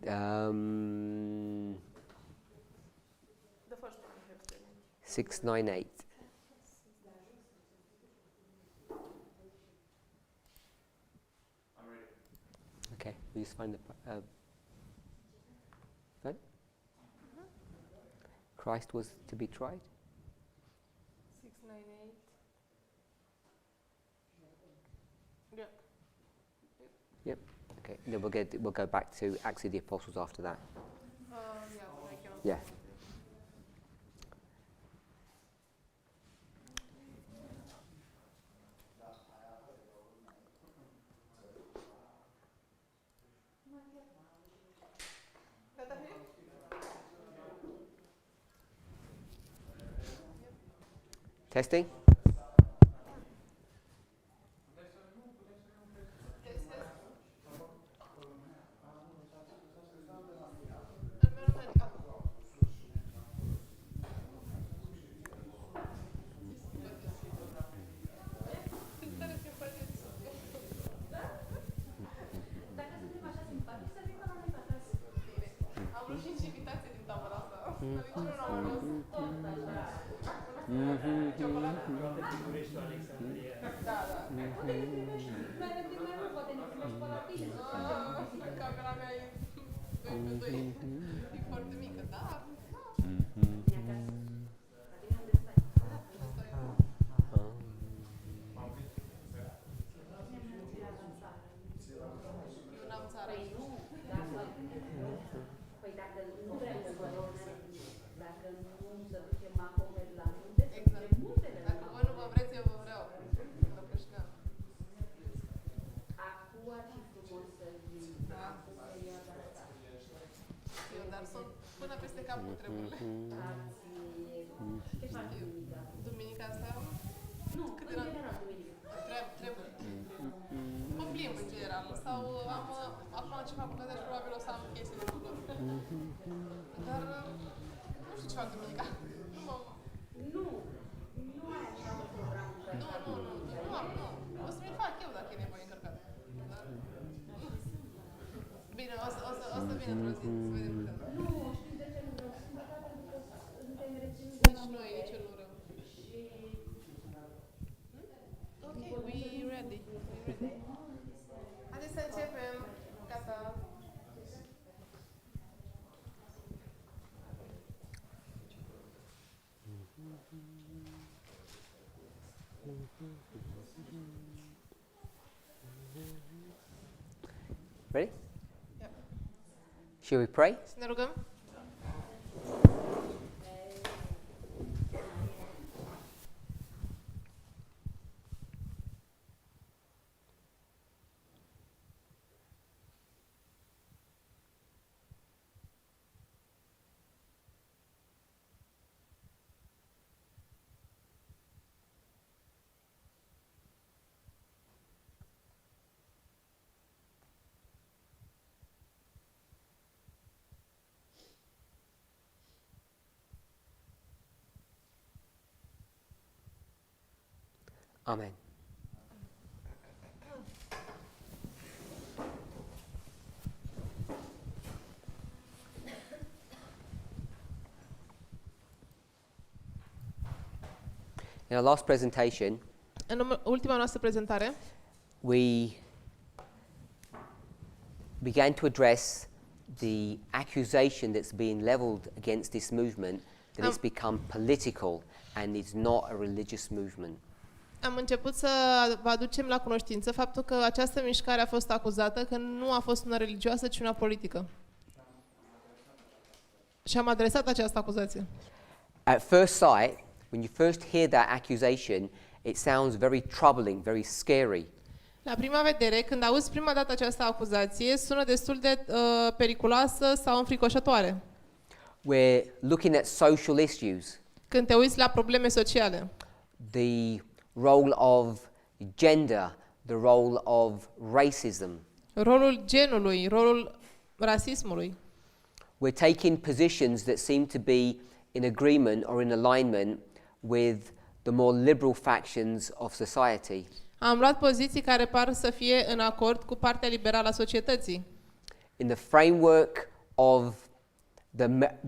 The first one you have said. 698. I'm ready. Okay, we just find the right? Christ was to be tried. 698. Yeah. Yep. Okay. Then we'll go back to Acts of the Apostles after that. Yeah, I cannot. Yeah. Gata fi? Testing. Am vrut 5 invitații din tabăra asta. Niciunul n-am ajuns. Ciocolată. Da, da. Camera mea e 2x2. E foarte mică, da? Eu n-am țară. Dacă voi nu vă vreți, eu vă vreau. La Plășnean. Eu, dar sunt până peste cap cu treburile. Știu. Duminica asta? Cât era? Trebuie. Mă plimb în general. Sau am acum ce facultate și probabil o să am chestii de făcut. Dar nu știu ce fac duminica. Nu am. O să mi-l fac eu dacă e nevoie încărcat. Dar... Bine, o să vin într-o zi, să vedem câte. Nici noi, nici eu nu rău. Ok, we ready. Haideți să începem. Gata. Ready? Yep. Shall we pray? Să ne rugăm? Amen. In our last presentation, În ultima noastră prezentare, we began to address the accusation that's being leveled against this movement that it's become political and is not a religious movement. am început să vă aducem la cunoștință faptul că această mișcare a fost acuzată că nu a fost una religioasă, ci una politică. Și am adresat această acuzație. At first sight, when you first hear that accusation, it sounds very troubling, very scary. La prima vedere, când auzi prima dată această acuzație, sună destul de periculoasă sau înfricoșătoare. We're looking at social issues, Când te uiți la probleme sociale, the role of gender, the role of racism. rolul genului, rolul rasismului. We're taking positions that seem to be in agreement or in alignment with the more liberal factions of society. Am luat poziții care par să fie în acord cu partea liberală a societății. In the framework of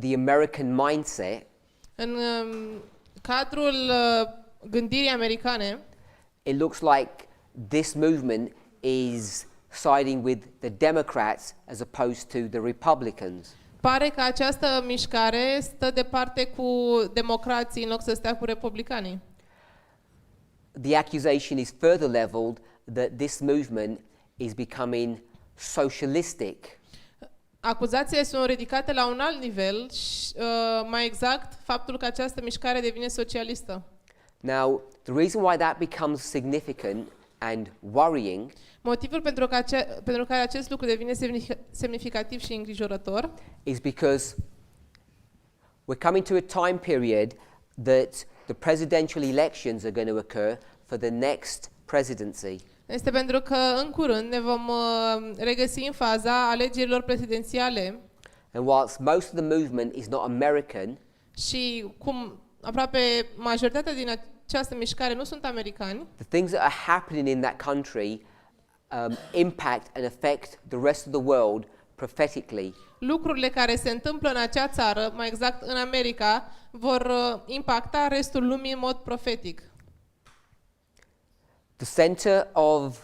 the American mindset, În cadrul gândirii americane, it looks like this movement is siding with the Democrats as opposed to the Republicans. pare că această mișcare stă de parte cu democrații în loc să stea cu republicanii. The accusation is further leveled that this movement is becoming socialistic. Acuzațiile sunt ridicate la un alt nivel și, mai exact, faptul că această mișcare devine socialistă. Now, the reason why that becomes significant and worrying Motivul pentru care acest lucru devine semnificativ și îngrijorător is because we're coming to a time period that the presidential elections are going to occur for the next presidency. este pentru că în curând ne vom regăsi în faza alegerilor prezidențiale And whilst most of the movement is not American, și cum aproape majoritatea din această mișcare nu sunt americani, the things that are happening in that country impact and affect the rest of the world prophetically. lucrurile care se întâmplă în acea țară, mai exact în America, vor impacta restul lumii în mod profetic. The center of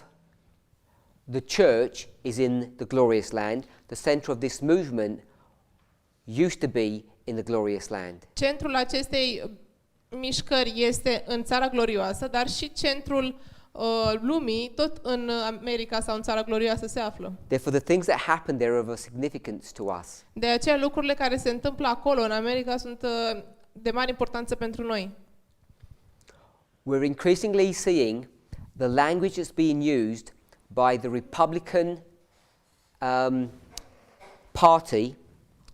the church is in the glorious land. The center of this movement used to be in the glorious land. Centrul acestei mișcări este în țara glorioasă, dar și centrul lumii, tot în America sau în țara glorioasă se află. Therefore, the things that happen there are of significance to us. De aceea lucrurile care se întâmplă acolo în America sunt de mare importanță pentru noi. We're increasingly seeing the language that's being used by the Republican Party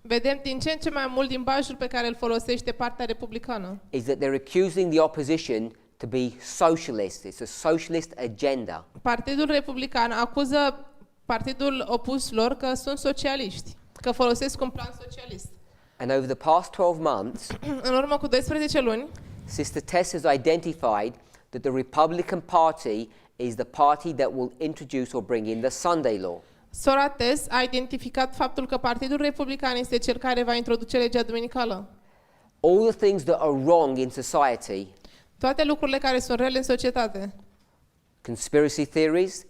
Vedem din ce în ce mai mult limbajul pe care îl folosește partea republicană. is that they're accusing the opposition to be socialist. It's a socialist agenda. Partidul republican acuză partidul opus lor că sunt socialiști, că folosesc un plan socialist. And over the past 12 months, În urmă cu 12 luni, Sister Tess has identified that the Republican Party is the party that will introduce or bring in the Sunday law. sora Tess a identificat faptul că Partidul Republican este cel care va introduce legea duminicală. All the things that are wrong in society, Toate lucrurile care sunt rele în societate, conspiracy theories,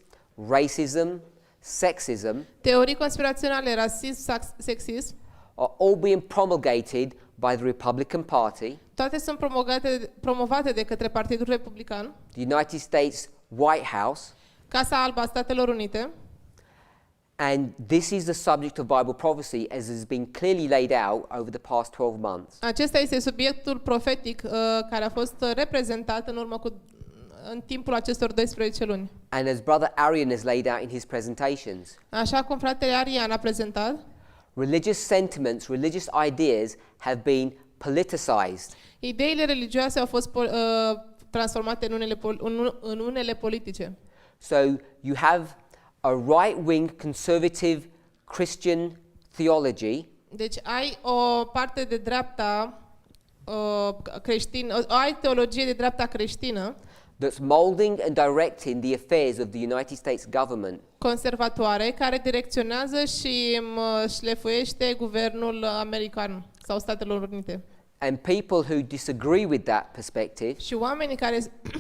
racism, sexism, teorii conspiraționale, rasism, sexism, are all being promulgated by the Republican Party, toate sunt promovate de către Partidul Republican, the United States White House, Casa Albă a Statelor Unite, and this is the subject of Bible prophecy as has been clearly laid out over the past 12 months. Acesta este subiectul profetic care a fost reprezentat în timpul acestor 12 luni. And as Brother Arian has laid out in his presentations, Așa cum fratele Arian a prezentat, religious sentiments, religious ideas have been politicized. ideile religioase au fost transformate în unele politice. So you have a right-wing conservative Christian theology Deci ai o parte de dreapta creștină, ai teologie de dreapta creștină, that's molding and directing the affairs of the United States government. conservatoare, care direcționează și șlefuiește guvernul american sau Statelor Unite. And people who disagree with that perspective, Și oamenii care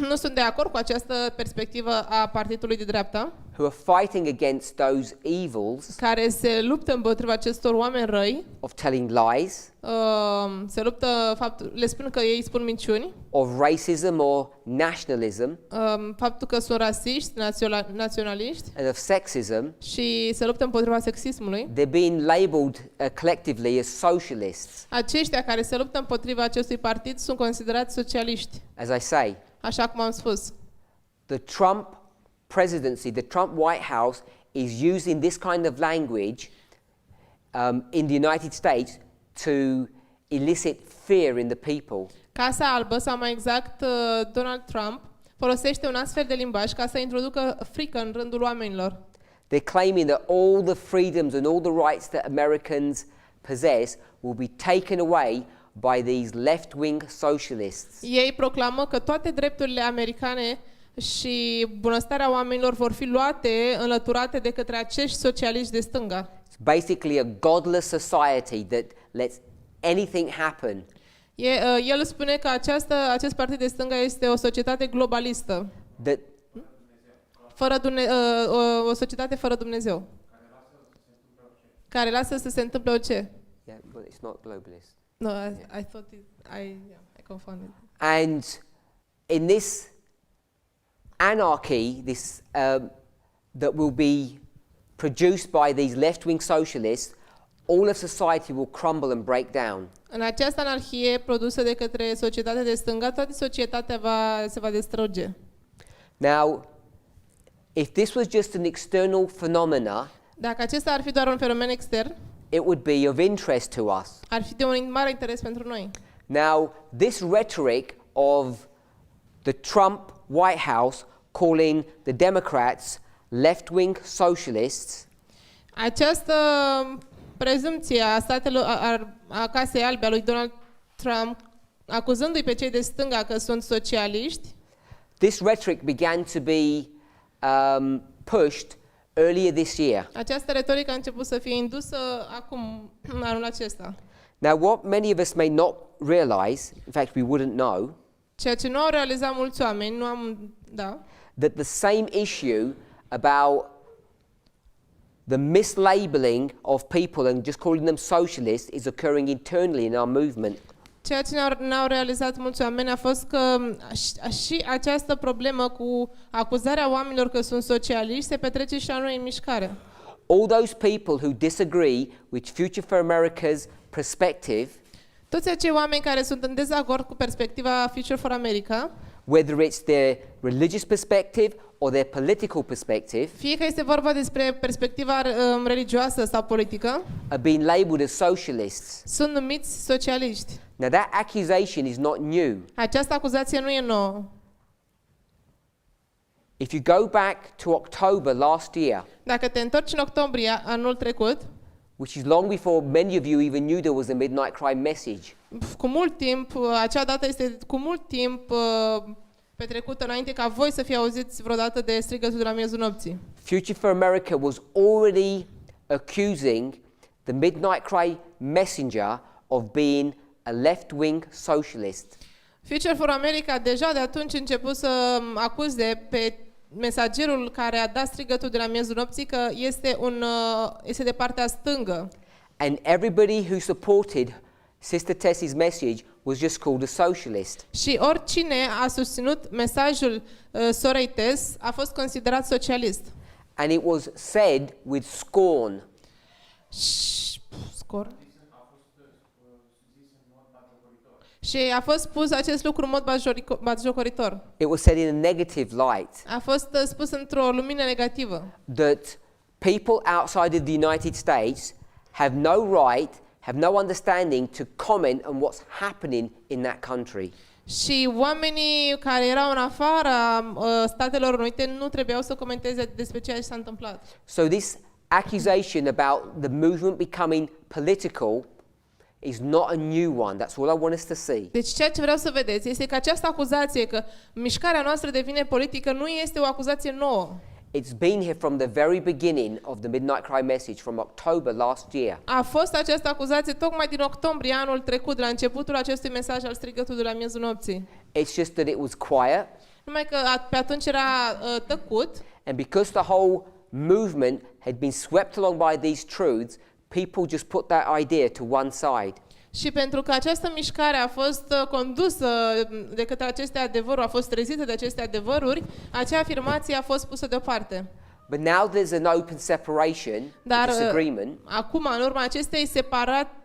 nu sunt de acord cu această perspectivă a partidului de dreapta, who are fighting against those evils care se luptă împotriva acestor oameni răi, of telling lies, se luptă, le spun că ei spun minciuni, of racism or nationalism, faptul că sunt rasiști, naționaliști and of sexism, și se luptă împotriva sexismului. they're being labeled collectively as socialists. Aceștia care se luptă împotriva acestui partid sunt considerați socialiști, As I say, așa cum am spus. the Trump presidency, the Trump White House is using this kind of language in the United States to elicit fear in the people. Casa Albă, sau mai exact Donald Trump, folosește un astfel de limbaj ca să introducă frică în rândul oamenilor. They're claiming that all the freedoms and all the rights that Americans possess will be taken away by these left-wing socialists. Ei proclamă că toate drepturile americane și bunăstarea oamenilor vor fi luate, înlăturate de către acești socialiști de stânga. It's It's basically a godless society that lets anything happen. El spune că acest partid de stânga este o societate globalistă, That o societate fără Dumnezeu, care lasă să se întâmple orice. yeah, but it's not globalist. No, I thought I confounded. And in this anarchy, that will be produced by these left-wing socialists, all of society will crumble and break down. În această anarhie produsă de către societatea de stânga, toată societatea se va distruge. Now, if this was just an external phenomena, Dacă acesta ar fi doar un fenomen extern, it would be of interest to us. ar fi de un mare interes pentru noi. Now, this rhetoric of the Trump White House calling the Democrats left-wing socialists Această prezumție a statelor a Casei Albe a lui Donald Trump, acuzându-i pe cei de stânga că sunt socialiști, this rhetoric began to be pushed earlier this year. această retorică a început să fie indusă acum, în anul acesta. Now, what many of us may not realize, in fact, we wouldn't know, Ceea ce nu au realizat mulți oameni, that the same issue about the mislabeling of people and just calling them socialists is occurring internally in our movement. Ceea ce n-au realizat mulți oameni a fost că și această problemă cu acuzarea oamenilor că sunt socialiști se petrece și la noi în mișcare. All those people who disagree with Future for America's perspective, Toți acei oameni care sunt în dezacord cu perspectiva Future for America, whether it's their religious perspective or their political perspective, fie că este vorba despre perspectiva religioasă sau politică, are being labeled as socialists. sunt numiți socialiști. Now, that accusation is not new. Această acuzație nu e nouă. If you go back to October last year, Dacă te întorci în octombrie anul trecut, which is long before many of you even knew there was a midnight cry message, cu mult timp, acea dată este cu mult timp petrecută înainte ca voi să fie auziți vreodată de strigătul de la miezul nopții. Future for America was already accusing the midnight cry messenger of being a left-wing socialist. Future for America deja de atunci a început să acuze pe mesagerul care a dat strigătul de la miezul nopții că este de partea stângă. And everybody who supported Sister Tess's message was just called a socialist. Și oricine a susținut mesajul sorei Tess a fost considerat socialist. And it was said with scorn. Și a fost spus acest lucru în mod batjocoritor. It was said in a negative light. A fost spus într-o lumină negativă. That people outside of the United States have no right, have no understanding to comment on what's happening in that country. Și oamenii care erau în afara Statelor Unite nu trebuiau să comenteze despre ceea ce s-a întâmplat. So this accusation about the movement becoming political is not a new one. That's all I want us to see. Deci ceea ce vreau să vedeți este că această acuzație că mișcarea noastră devine politică nu este o acuzație nouă. It's been here from the very beginning of the Midnight Cry message from October last year. A fost această acuzație tocmai din octombrie anul trecut, de la începutul acestui mesaj al strigătului de la miezul nopții. It's just that it was quiet. Numai că pe atunci era tăcut. And because the whole movement had been swept along by these truths, people just put that idea to one side. Și pentru că această mișcare a fost condusă de către aceste adevăruri, a fost trezită de aceste adevăruri, acea afirmație a fost pusă deoparte. But now there's an open separation, disagreement. Acum, în urma acestei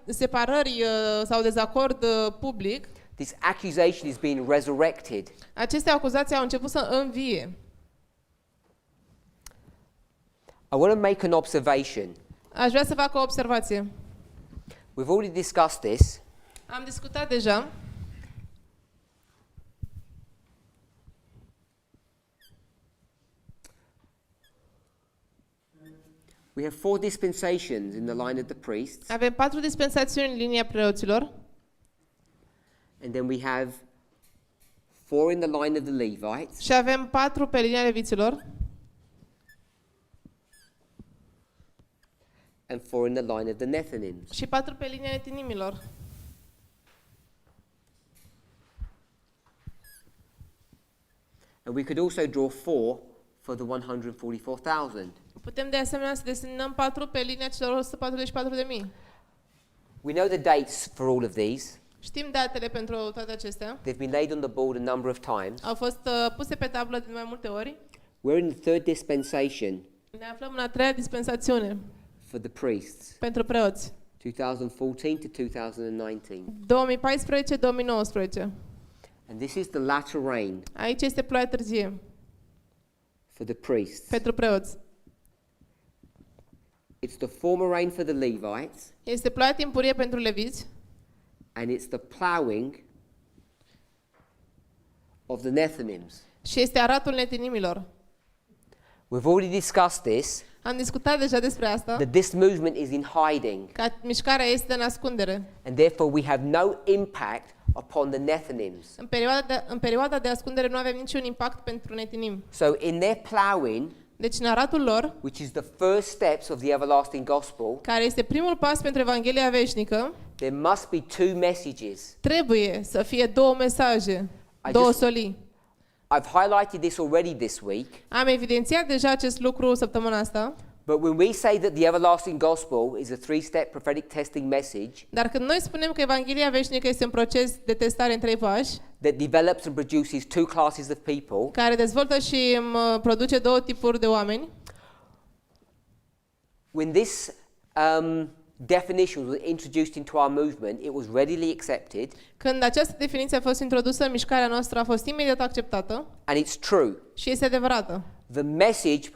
separări sau dezacord public, This accusation is being resurrected. aceste acuzații au început să învie. I want to make an observation. Aș vrea să fac o observație. We've already discussed this. Am discutat deja. We have 4 dispensations in the line of the priests, Avem 4 dispensațiuni în linia preoților and then we have 4 in the line of the Levites, și avem 4 pe linia leviților and 4 in the line of the Nethinims. și 4 pe linia netinimilor. And we could also draw 4 for the 144,000. Putem de asemenea să desenăm 4 pe linia celor 144.000. We know the dates for all of these. Știm datele pentru toate acestea. They've been laid on the board a number of times. Au fost puse pe tablă de mai multe ori. We're in the third dispensation Ne aflăm în a treia dispensațiune for the priests, pentru preoți. 2014 to 2019. 2014-2019. And this is the latter rain Aici este ploaia târzie for the priests. pentru preoți. It's the former rain for the Levites, Este ploaia timpurie pentru leviți and it's the ploughing of the Nethinims. și este aratul netinimilor. We've already discussed this, Am discutat deja despre asta, that this movement is in hiding, că mișcarea este în ascundere. and therefore we have no impact upon the Nethinims. În perioada de ascundere nu avem niciun impact pentru netinim. So in their ploughing, Deci în aratul lor, which is the first steps of the everlasting gospel, care este primul pas pentru Evanghelia veșnică, there must be 2 messages. trebuie să fie 2 mesaje, I 2 just- solii. I've highlighted this already this week, Am evidențiat deja acest lucru săptămâna asta, but when we say that the everlasting gospel is a 3-step prophetic testing message dar când noi spunem că Evanghelia veșnică este un proces de testare în 3 pași, that develops and produces 2 classes of people, care dezvoltă și produce 2 tipuri de oameni, when this definition was introduced into our movement, it was readily accepted, când această definiție a fost introdusă în mișcarea noastră, a fost imediat acceptată and it's true. și este adevărată. The message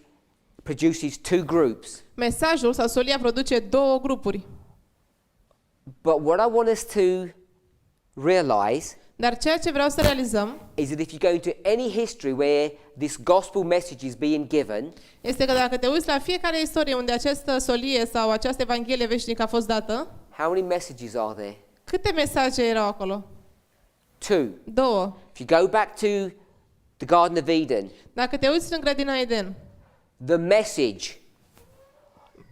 produces 2 groups. Mesajul sau solia produce 2 grupuri. But what I want us to realize Dar ceea ce vreau să realizăm is that if you go into any history where this gospel message is being given, este că dacă te uiți la fiecare istorie unde această solie sau această Evanghelie veșnică a fost dată, how many messages are there? câte mesaje erau acolo? 2. 2. If you go back to the Garden of Eden, Dacă te uiți în grădina Eden, the message,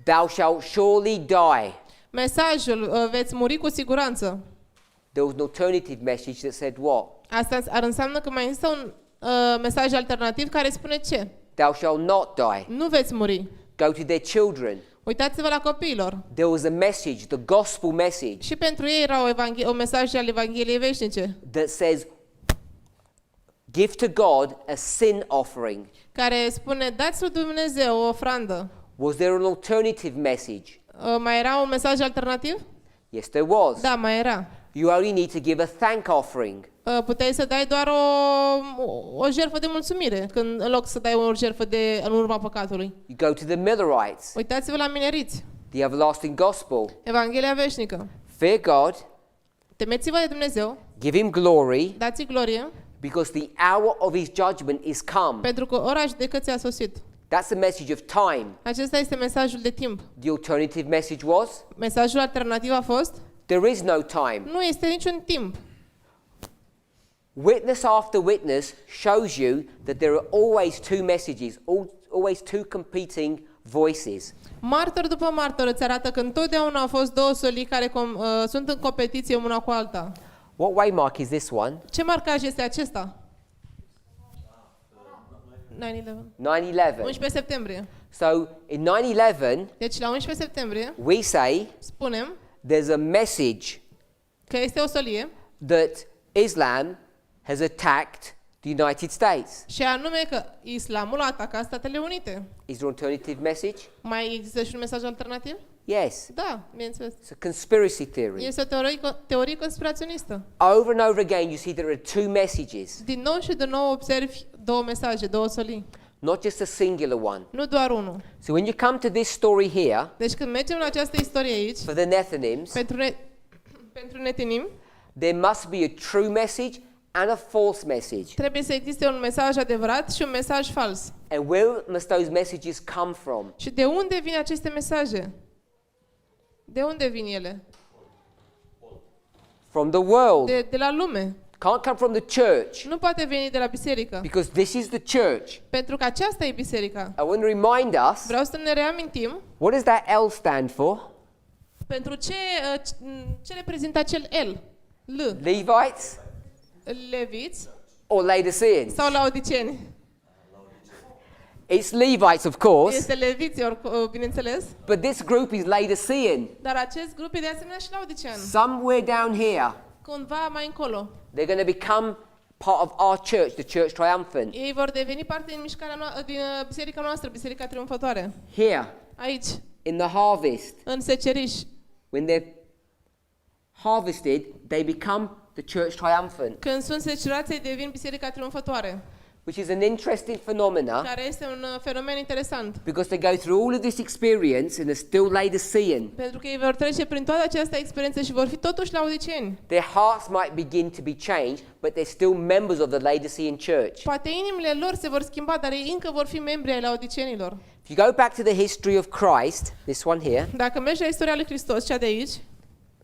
thou shalt surely die. mesajul veți muri cu siguranță. There was an alternative message that said what? Asta ar înseamnă că mai există un mesaj alternativ care spune ce? Thou shalt not die. Nu veți muri. Go to their children. Uitați-vă la copiilor. There was a message, the gospel message, Și pentru ei era un mesaj al Evangheliei veșnice, that says, give to God a sin offering. care spune, dați lui Dumnezeu o ofrandă. Was there an alternative message? Mai era un mesaj alternativ? Yes, there was. Da, mai era. You only need to give a thank offering. Puteai să dai doar o jertfă de mulțumire, când, în loc să dai o jertfă în urma păcatului. You go to the Millerites, Uitați-vă la mineriți. the everlasting gospel. Evanghelia veșnică. Fear God, Temeți-vă de Dumnezeu, give him glory, dați-i glorie, because the hour of his judgment is come. pentru că ora judecății a sosit. That's the message of time. Acesta este mesajul de timp. The alternative message was, Mesajul alternativ a fost, there is no time. nu este niciun timp. Witness after witness shows you that there are always 2 messages, always 2 competing voices. Martor după martor îți arată că întotdeauna au fost 2 solii care sunt în competiție una cu alta. What waymark is this one? Ce marcaj este acesta? 9/11. 9/11. 11 septembrie. So in 9/11, Deci la 11 septembrie we say spunem there's a message că este o solie that Islam has attacked the United States. și anume că islamul a atacat Statele Unite. Is there an alternative message? Mai există și un mesaj alternativ? Yes. Da, bineînțeles. It's a conspiracy theory. Este o teorie conspiraționistă. Over and over again you see there are 2 messages, Din nou și din nou observi 2 mesaje, 2 solii, not just a singular one. nu doar unul. So when you come to this story here, Deci când mergem la această istorie aici, for the Nethinims, pentru netinim, there must be a true message and a false message. trebuie să existe un mesaj adevărat și un mesaj fals. And where must those messages come from? Și de unde vin aceste mesaje? De unde vin ele? From the world. De la lume. Can't come from the church nu poate veni de la biserică, because this is the church. pentru că aceasta e biserica. I want to remind us, Vreau să ne reamintim what does that L stand for? pentru ce reprezintă acel L. Levites Leviți or Laodiceans? sau laodiceni? It's Levites, of course, Este leviți, bineînțeles, but this group is Laodicean. dar acest grup e de asemenea și laodicean. Somewhere down here, Cumva mai încolo. they're going to become part of our church, the Church Triumphant. Ei vor deveni parte din din biserica noastră, biserica triumfătoare. Here, Aici, in the harvest, în seceriș. when they're harvested, they become the Church Triumphant, Când sunt secerați, ei devin biserica triumfătoare, which is an interesting phenomena care este un fenomen interesant. because they go through all of this experience and they're still Laodicean. Pentru că ei vor trece prin toată această experiență și vor fi totuși laodiceni. Their hearts might begin to be changed, but they're still members of the Laodicean church. Poate inimile lor se vor schimba, dar ei încă vor fi membri ai laodicenilor. If you go back to the history of Christ, this one here, Dacă mergi la istoria lui Hristos, cea de aici,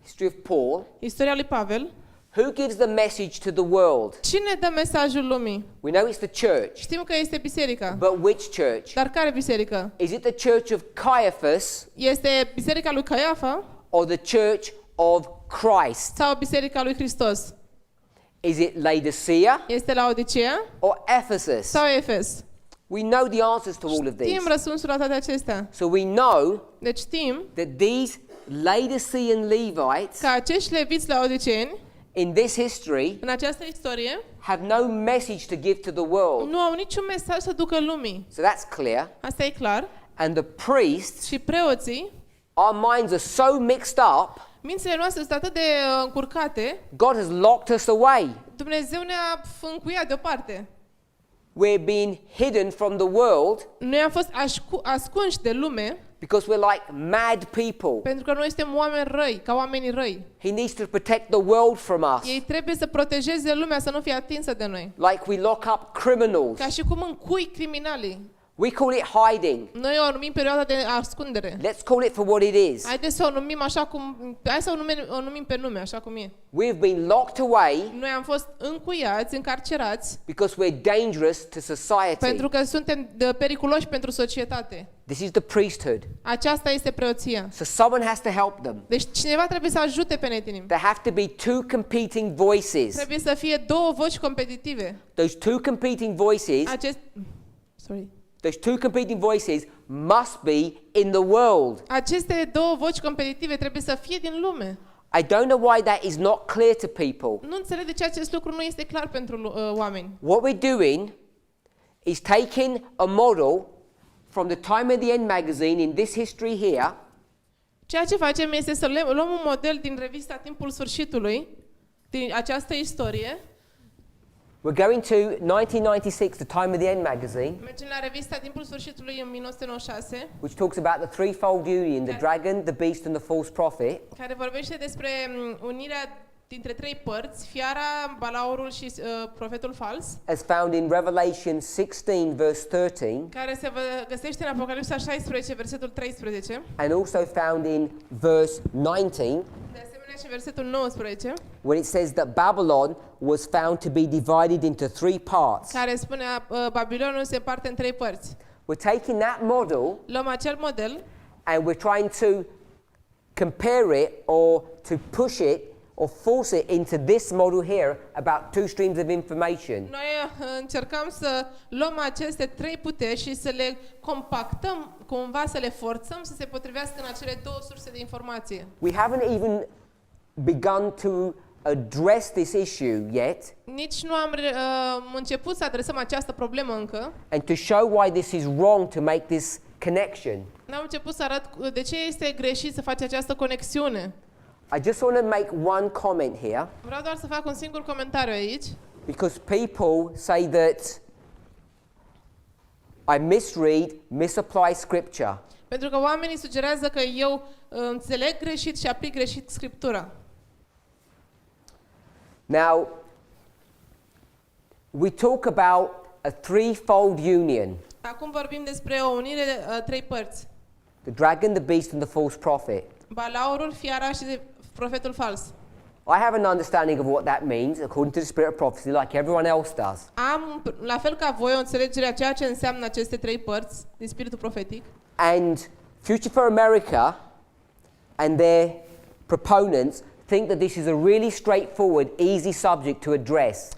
history of Paul, istoria lui Pavel, who gives the message to the world? cine dă mesajul lumii? We know it's the church, Știm că este biserica. but which church? Dar care biserică? Is it the church of Caiaphas Este biserica lui Caiafa or the church of Christ? sau biserica lui Hristos? Is it Laodicea Este Laodicea or Ephesus? sau Efes? We know the answers to all of these. Știm răspunsul la toate acestea. So we know Deci știm that these Laodicean Levites că acești leviți laodiceni, in this history în această istorie, have no message to give to the world. nu au niciun mesaj să ducă lumii. So that's clear. Asta e clar. And the priests, Și preoții, our minds are so mixed up, mințile noastre sunt atât de încurcate, God has locked us away. Dumnezeu ne-a încuiat deoparte. We're being hidden from the world Noi am fost ascunși de lume because we're like mad people. pentru că noi suntem oameni răi, ca oamenii răi. He needs to protect the world from us. Ei trebuie să protejeze lumea să nu fie atinsă de noi. Like we lock up criminals. Ca și cum încui criminalii. We call it hiding. Noi o numim perioada de ascundere. Let's call it for what it is. Haideți să o numim așa cum, hai să o numim pe nume, așa cum e. We've been locked away Noi am fost încuiați, încarcerați, because we're dangerous to society. pentru că suntem periculoși pentru societate. This is the priesthood. Aceasta este preoția. So someone has to help them. Deci cineva trebuie să ajute pe netinimi. There have to be two competing voices. Trebuie să fie două voci competitive. Those two competing voices, those two competing voices must be in the world. Aceste două voci competitive trebuie să fie din lume. I don't know why that is not clear to people. Nu înțeleg de ce acest lucru nu este clar pentru oameni. What we're doing is taking a model from the Time of the End magazine in this history here, Ceea ce facem este să luăm un model din revista Timpul Sfârșitului, din această istorie. we're going to 1996, the Time of the End magazine, Mergem la revista Timpul Sfârșitului în 1996, which talks about the threefold union, the dragon, the beast and the false prophet. care vorbește despre unirea dintre trei părți, fiara, balaurul și profetul fals, As found in Revelation 16 verse 13 care se găsește în Apocalipsa 16, versetul 13, and also found in verse 19 de asemenea și versetul 19, when it says that Babylon was found to be divided into three parts. care spunea Babilonul se împarte în trei părți. We're taking that model Luăm acel model and we're trying to compare it or to push it or force it into this model here about two streams of information. Noi încercăm să luăm aceste trei puteri și să le compactăm, cumva să le forțăm să se potrivească în acele două surse de informație. We haven't even begun to address this issue yet Nici nu am început să adresăm această problemă încă. and to show why this is wrong to make this connection. N-am început să arăt de ce este greșit să faci această conexiune. I just want to make one comment here Vreau doar să fac un singur comentariu aici, because people say that I misread, misapply scripture. pentru că oamenii sugerează că eu înțeleg greșit și aplic greșit Scriptura. Now, we talk about a threefold union, Acum vorbim despre o unire de trei părți. the dragon, the beast and the false prophet. Balaurul, fiara și profetul fals. I have an understanding of what that means according to the spirit of prophecy, like everyone else does. Am, la fel ca voi, o înțelegere a ceea ce înseamnă aceste trei părți din spiritul profetic. And Future for America and their proponents think that this is a really straightforward, easy subject to address.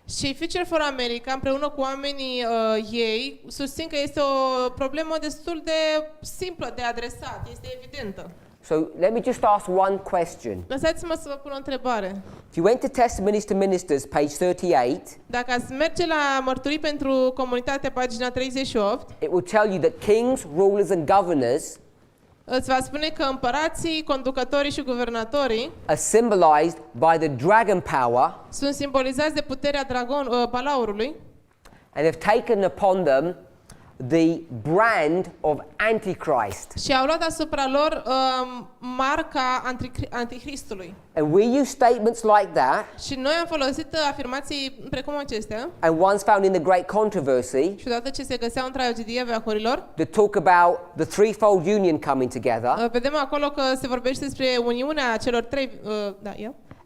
Și Future for America, împreună cu oamenii ei, susțin că este o problemă destul de simplă de adresat, este evidentă. So let me just ask one question. Lăsați-mă să vă pun o întrebare. If you went to Testimonies to Ministers, page 38, Dacă ați merge la mărturii pentru comunitate, pagina 38, it will tell you that kings, rulers and governors îți va spune că împărații, conducătorii și guvernatorii are symbolized by the dragon power sunt simbolizați de puterea balaurului and have taken upon them the brand of Antichrist. și au luat asupra lor marca antichristului. And we use statements like that Și noi am folosit afirmații precum acestea and ones found in the Great Controversy și odată ce se găseau în tragedia veacurilor, that talk about the threefold union coming together, vedem acolo că se vorbește despre uniunea celor trei,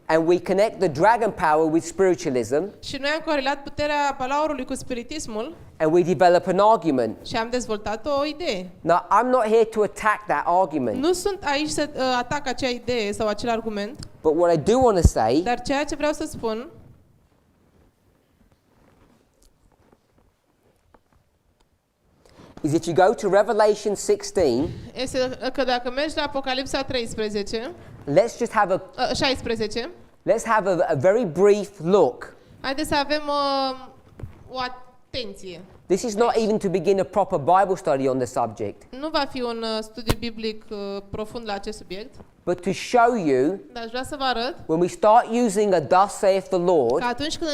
and we connect the dragon power with spiritualism, și noi am corelat puterea balaurului cu spiritismul and we develop an argument. și am dezvoltat o idee. Now, I'm not here to attack that argument, Nu sunt aici să atac acea idee sau acel argument, but what I do want to say dar ceea ce vreau să spun is if you go to Revelation 16, este că dacă mergi la Apocalipsa 13, let's just have 16, let's have a very brief look. haideți să avem o atenție. This is not even to begin a proper Bible study on the subject, Nu va fi un studiu biblic profund la acest subiect, but to show you dar aș vrea să vă arăt when we start using a thus saith the Lord, că atunci când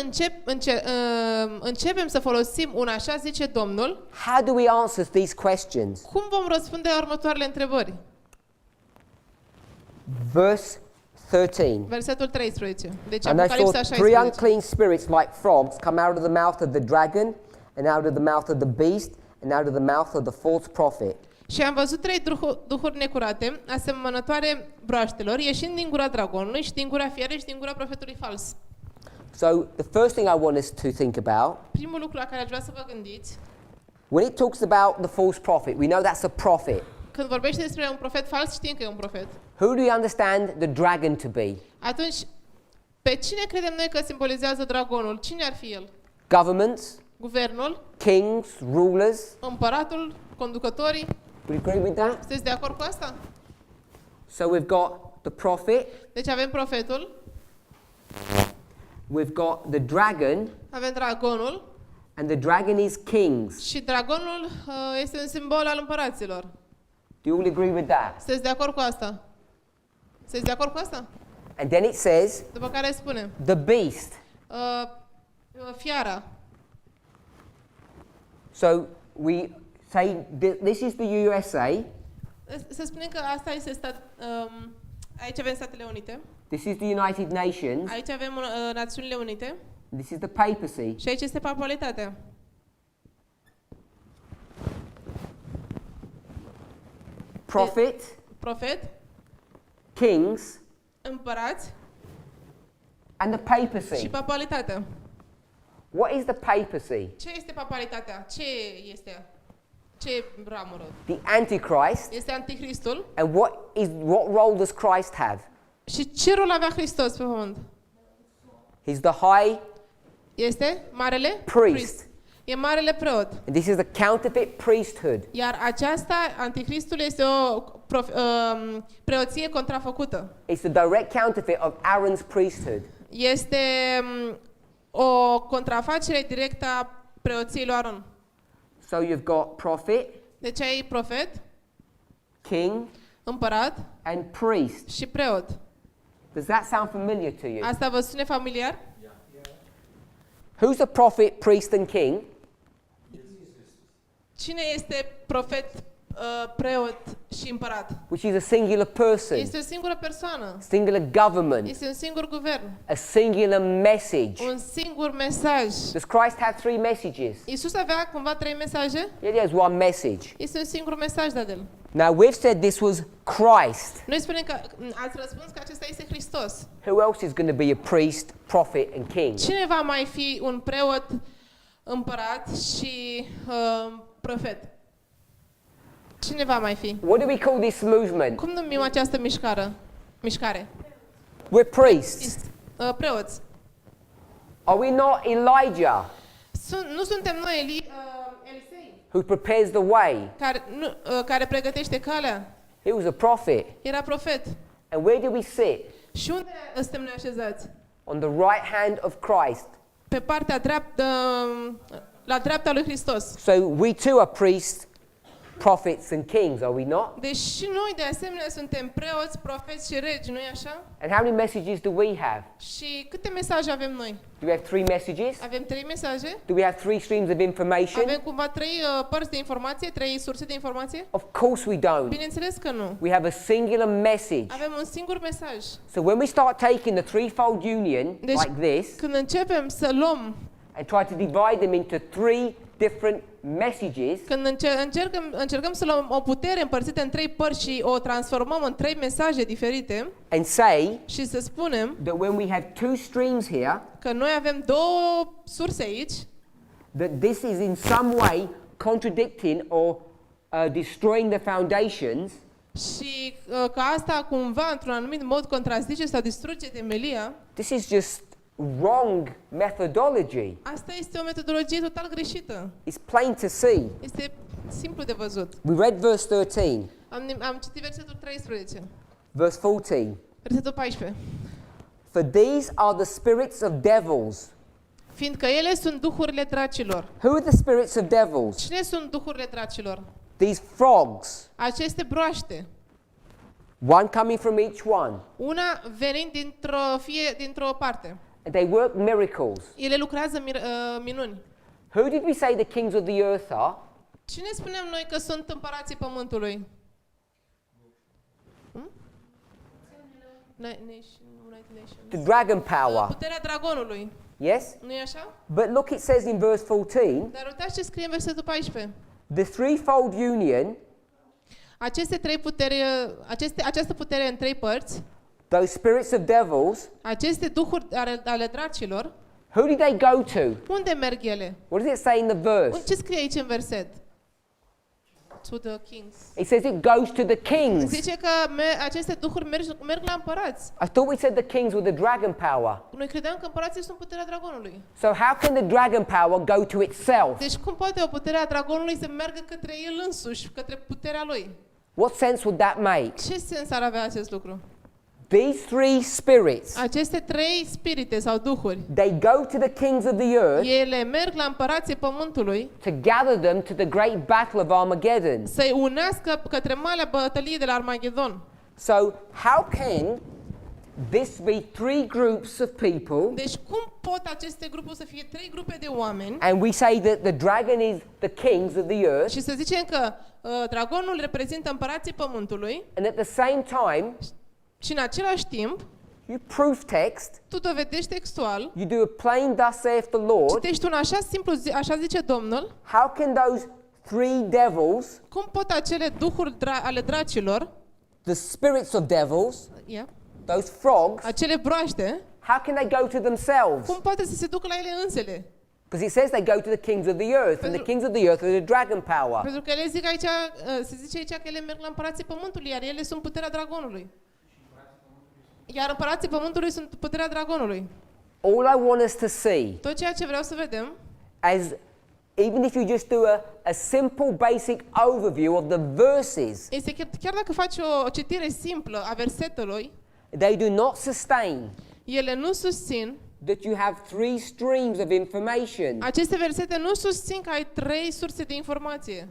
începem să folosim un așa zice Domnul, how do we answer these questions? cum vom răspunde la următoarele întrebări? Verse 13. Versetul 13. Deci And I saw Apocalipsa three 16. unclean spirits like frogs come out of the mouth of the dragon, and out of the mouth of the beast, and out of the mouth of the false prophet. Și am văzut trei duhuri necurate, asemănătoare broaștelor, ieșind din gura dragonului și din gura fierei și din gura profetului fals. So the first thing I want us to think about, Primul lucru la care aș vrea să vă gândiți, when it talks about the false prophet, we know that's a prophet. când vorbește despre un profet fals, știm că e un profet. Who do we understand the dragon to be? Atunci, pe cine credem noi că simbolizează dragonul? Cine ar fi el? Governments, Guvernul, kings, rulers. împăratul, conducătorii? Would you agree with that? Sunteți de acord cu asta? So we've got the prophet, Deci avem profetul, we've got the dragon, avem dragonul and the dragon is kings. și dragonul este un simbol al împăraților. Do you all agree with that? Sunteți de acord cu asta? Sunteți de acord cu asta? And then it says După care spune, the beast. fiara. So we say this is the USA, Se spune că asta este aici avem Statele Unite, this is the United Nations, aici avem Națiunile Unite this is the papacy. și aici este papalitatea. Prophet, Profet, kings, împărați and the papacy. și papalitatea. What is the papacy? Ce este papalitatea? Ce este? Ce ramură? The Antichrist. Este Antichristul. And what role does Christ have? Și ce rol avea Hristos pe pământ? He's the high Este marele priest. E marele preot. And this is the counterfeit priesthood. Iar aceasta, Antichristul, este o preoție contrafăcută. It's the direct counterfeit of Aaron's priesthood. Este o contrafacere directă a preoției lui Aron. So you've got prophet, Deci ai profet, king, împărat and priest. și preot. Does that sound familiar to you? Asta vă sună familiar? Who's the prophet, priest, and king? Cine este profet, preot și împărat? Which is a singular person, Este o singură persoană. singular government, Este un singur guvern. a singular message. Un singur mesaj. Does Christ have three messages? Iisus avea cumva trei mesaje? Yeah, there's one message. Este un singur mesaj de el. Now we've said this was Christ. Noi spunem că ați răspuns că acesta este Hristos. Who else is going to be a priest, prophet, and king? Cine va mai fi un preot, împărat și profet? Cine va mai fi? What do we call this movement? Cum numim această mișcare? We're priests. Preoți. Are we not Elijah, Nu suntem noi Elisei, who prepares the way? care pregătește calea? He was a prophet. Era profet. And where do we sit? Și unde suntem noi așezați? On the right hand of Christ. Pe partea dreaptă, la dreapta lui Hristos. So we too are priests, prophets, and kings, are we not? Deci și noi de asemenea suntem preoți, profeți și regi, nu-i așa? And how many messages do we have? Și câte mesaje avem noi? Do we have 3 messages? Avem 3 mesaje? Do we have 3 streams of information? Avem cumva 3 părți de informație, 3 surse de informație? Of course we don't. Bineînțeles că nu. We have a singular message. Avem un singur mesaj. So when we start taking the threefold union Deci, like this când începem să luăm, and try to divide them into 3 different messages, când încercăm să luăm o putere împărțită în 3 părți și o transformăm în 3 mesaje diferite and say și să spunem that when we have 2 streams here, că noi avem 2 surse aici, that this is in some way contradicting or destroying the foundations, și că asta cumva într-un anumit mod contrazice sau distruge temelia, this is just wrong methodology. asta este o metodologie total greșită. It's plain to see. Este simplu de văzut. We read verse 13, Am citit versetul 13, verse 14. versetul 14. For these are the spirits of devils. Fiindcă ele sunt duhurile dracilor. Who are the spirits of devils? Cine sunt duhurile dracilor? These frogs. Aceste broaște. One coming from each one. Una venind dintr-o parte. And they work miracles. Ele lucrează minuni. Who did we say the kings of the earth are? Cine spunem noi că sunt împărații pământului? United Nations. The dragon power. Puterea dragonului. Yes? Nu e așa? But look, it says in verse 14, Dar uitați ce scrie în versetul 14. the threefold union, Această putere în 3 părți, those spirits of devils, aceste duhuri ale dracilor, who did they go to? unde merg ele? What does it say in the verse? Ce scrie aici în verset? To the kings. It says it goes to the kings. Zice că aceste duhuri merg la împărați. I thought we said the kings were the dragon power. Noi credeam că împărații sunt puterea dragonului. So how can the dragon power go to itself? Deci cum poate o putere a dragonului să meargă către el însuși, către puterea lui? What sense would that make? Ce sens ar avea acest lucru? These 3 spirits, Aceste 3 spirite sau duhuri, they go to the kings of the earth ele merg la împărații pământului to gather them to the great battle of Armageddon. să-i unească către marea bătălie de la Armagedon. So how can this be 3 groups of people? Deci cum pot aceste grupuri să fie 3 grupe de oameni And we say that the dragon is the kings of the earth, și să zicem că dragonul reprezintă împărații pământului and at the same time, și în același timp you proof text, tu dovedești textual, you do a plain thus saith the Lord. citești un așa simplu, așa zice Domnul, How can those 3 devils, cum pot acele duhuri ale dracilor, the spirits of devils, those frogs, acele broaște, how can they go to themselves? cum poate să se ducă la ele însele? Because it says they go to the kings of the earth, and the kings of the earth are the dragon power. Pentru că ele zic aici, se zice aici că ele merg la împărații pământului, iar ele sunt puterea dragonului. Iar împărații pământului sunt puterea dragonului. All I want us to see, Tot ceea ce vreau să vedem, as even if you just do a simple basic overview of the verses, este chiar dacă faci o citire simplă a versetului, they do not sustain ele nu susțin, that you have 3 streams of information. aceste versete nu susțin că ai 3 surse de informație.